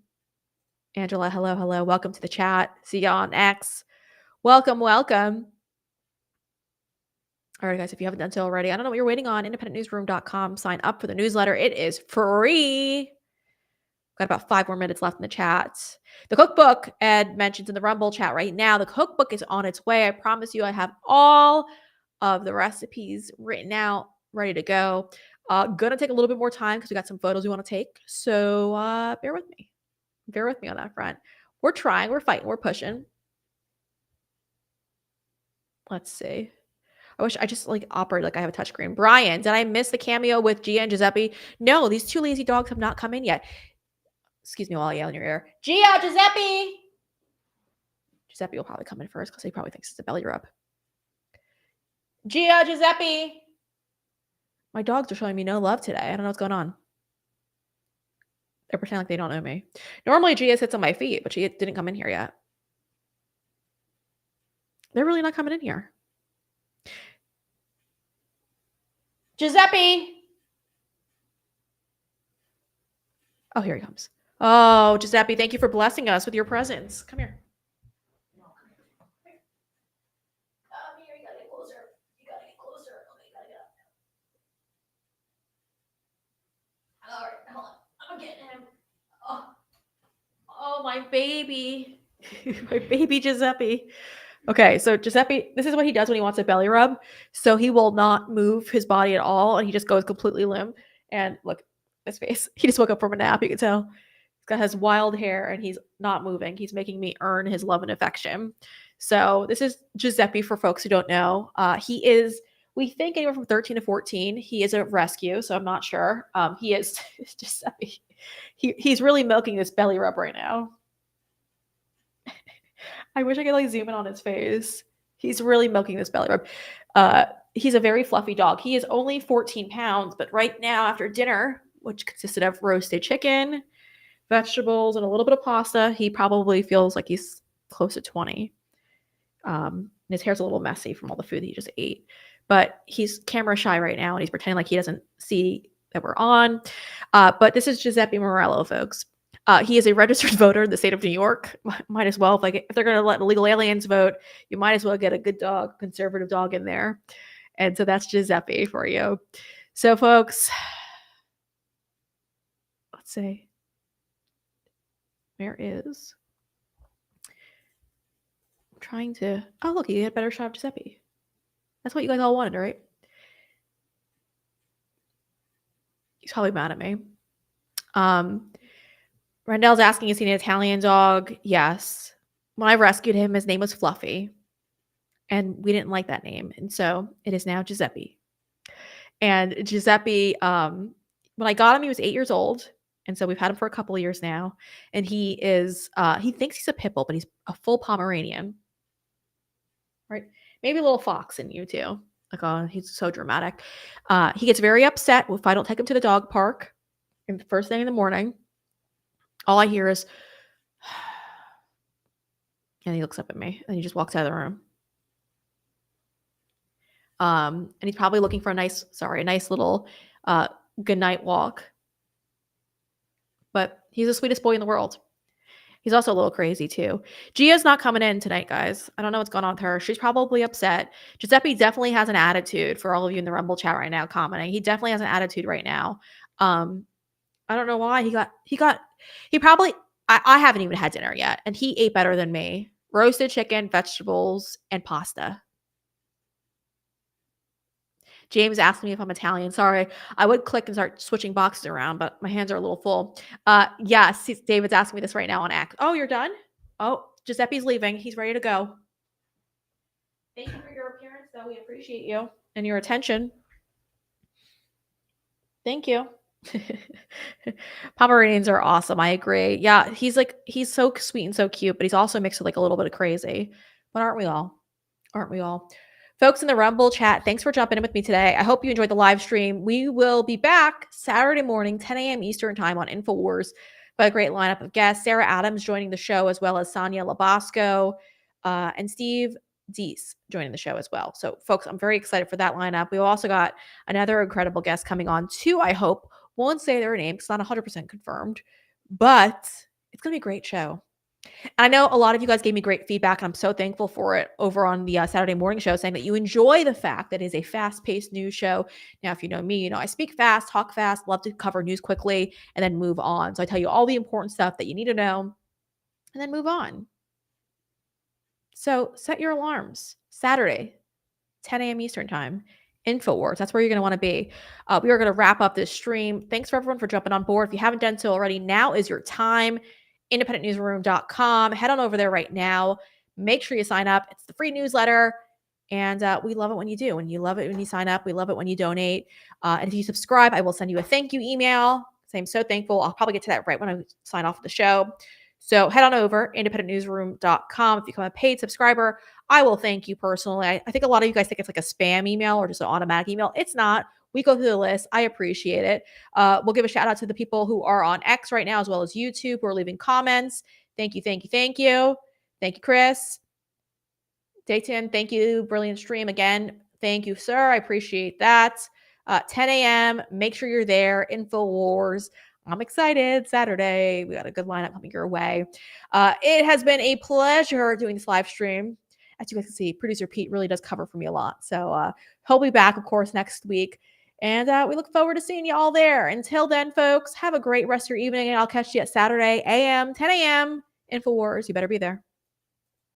Angela, hello, hello. Welcome to the chat. See you on X. Welcome, welcome. All right, guys, if you haven't done so already, I don't know what you're waiting on. IndependentNewsroom.com. Sign up for the newsletter. It is free. Got about 5 more minutes left in the chat. The cookbook, Ed mentions in the Rumble chat right now, the cookbook is on its way. I promise you I have all of the recipes written out, ready to go. Gonna take a little bit more time because we got some photos we want to take. So bear with me. Bear with me on that front. We're trying. We're fighting. We're pushing. Let's see. I wish I just operate like I have a touchscreen. Brian, did I miss the cameo with Gia and Giuseppe? No, these 2 lazy dogs have not come in yet. Excuse me while I yell in your ear. Gia, Giuseppe! Giuseppe will probably come in first because he probably thinks it's a belly rub. Gia, Giuseppe! My dogs are showing me no love today. I don't know what's going on. They're pretending like they don't know me. Normally, Gia sits on my feet, but she didn't come in here yet. They're really not coming in here. Giuseppe! Oh, here he comes. Oh, Giuseppe, thank you for blessing us with your presence. Come here. Here, you gotta get closer. Okay, you gotta get up. All right, hold on. I'm getting him. Oh, my baby. My baby Giuseppe. Okay, so Giuseppe, this is what he does when he wants a belly rub. So he will not move his body at all, and he just goes completely limp. And look, his face. He just woke up from a nap, you can tell. He's got his wild hair, and he's not moving. He's making me earn his love and affection. So this is Giuseppe for folks who don't know. He is, we think, anywhere from 13 to 14. He is a rescue, so I'm not sure. He is Giuseppe. He's really milking this belly rub right now. I wish I could zoom in on his face. He's really milking this belly rub. He's a very fluffy dog. He is only 14 pounds, but right now after dinner, which consisted of roasted chicken, vegetables, and a little bit of pasta, he probably feels like he's close to 20. His hair's a little messy from all the food that he just ate. But he's camera shy right now, and he's pretending like he doesn't see that we're on. But this is Giuseppe Morello, folks. He is a registered voter in the state of New York. Might as well, if they're going to let illegal aliens vote, you might as well get a good dog, conservative dog in there. And so that's Giuseppe for you. So, folks, let's see. Where is trying to. Oh, look, you get a better shot of Giuseppe. That's what you guys all wanted, right? He's probably mad at me. Rendell's asking, is he an Italian dog? Yes. When I rescued him, his name was Fluffy, and we didn't like that name, and so it is now Giuseppe. And Giuseppe, when I got him, he was 8 years old, and so we've had him for a couple of years now. And he is, he thinks he's a pit bull, but he's a full Pomeranian, right? Maybe a little fox in you too. Like, oh, he's so dramatic. He gets very upset if I don't take him to the dog park in the first thing in the morning. All I hear is, and he looks up at me and he just walks out of the room. And he's probably looking for a nice little good night walk. But he's the sweetest boy in the world. He's also a little crazy too. Gia's not coming in tonight, guys. I don't know what's going on with her. She's probably upset. Giuseppe definitely has an attitude, for all of you in the Rumble chat right now commenting. He definitely has an attitude right now. I don't know why. He probably, I haven't even had dinner yet, and he ate better than me. Roasted chicken, vegetables, and pasta. James asked me if I'm Italian. Sorry, I would click and start switching boxes around, but my hands are a little full. Yes, David's asking me this right now on X. Oh, you're done? Oh, Giuseppe's leaving. He's ready to go. Thank you for your appearance, though. We appreciate you and your attention. Thank you. Pomeranians are awesome. I agree. Yeah, he's so sweet and so cute, but he's also mixed with like a little bit of crazy. But aren't we all? Aren't we all? Folks in the Rumble chat, thanks for jumping in with me today. I hope you enjoyed the live stream. We will be back Saturday morning, 10 a.m. Eastern time on InfoWars by a great lineup of guests. Sarah Adams joining the show, as well as Sonia Labasco and Steve Deese joining the show as well. So, folks, I'm very excited for that lineup. We've also got another incredible guest coming on too, I hope. Won't say their name because it's not 100% confirmed, but it's going to be a great show. And I know a lot of you guys gave me great feedback, and I'm so thankful for it over on the Saturday morning show, saying that you enjoy the fact that it is a fast-paced news show. Now, if you know me, you know I speak fast, talk fast, love to cover news quickly, and then move on. So I tell you all the important stuff that you need to know, and then move on. So set your alarms. Saturday, 10 a.m. Eastern time. InfoWars. That's where you're going to want to be. We are going to wrap up this stream. Thanks for everyone for jumping on board. If you haven't done so already, now is your time. IndependentNewsroom.com. Head on over there right now. Make sure you sign up. It's the free newsletter. And we love it when you do. And you love it when you sign up. We love it when you donate. And if you subscribe, I will send you a thank you email. I'm so thankful. I'll probably get to that right when I sign off the show. So head on over, independentnewsroom.com. If you become a paid subscriber, I will thank you personally. I think a lot of you guys think it's like a spam email or just an automatic email. It's not. We go through the list. I appreciate it. We'll give a shout out to the people who are on X right now, as well as YouTube, who are leaving comments. Thank you, thank you, thank you. Thank you, Chris. Dayton, thank you. Brilliant stream again. Thank you, sir. I appreciate that. 10 a.m. Make sure you're there. InfoWars. I'm excited. Saturday. We got a good lineup coming your way. It has been a pleasure doing this live stream. As you guys can see, producer Pete really does cover for me a lot. So he'll be back, of course, next week. And we look forward to seeing you all there. Until then, folks, have a great rest of your evening. And I'll catch you at Saturday, 10 a.m. InfoWars. You better be there.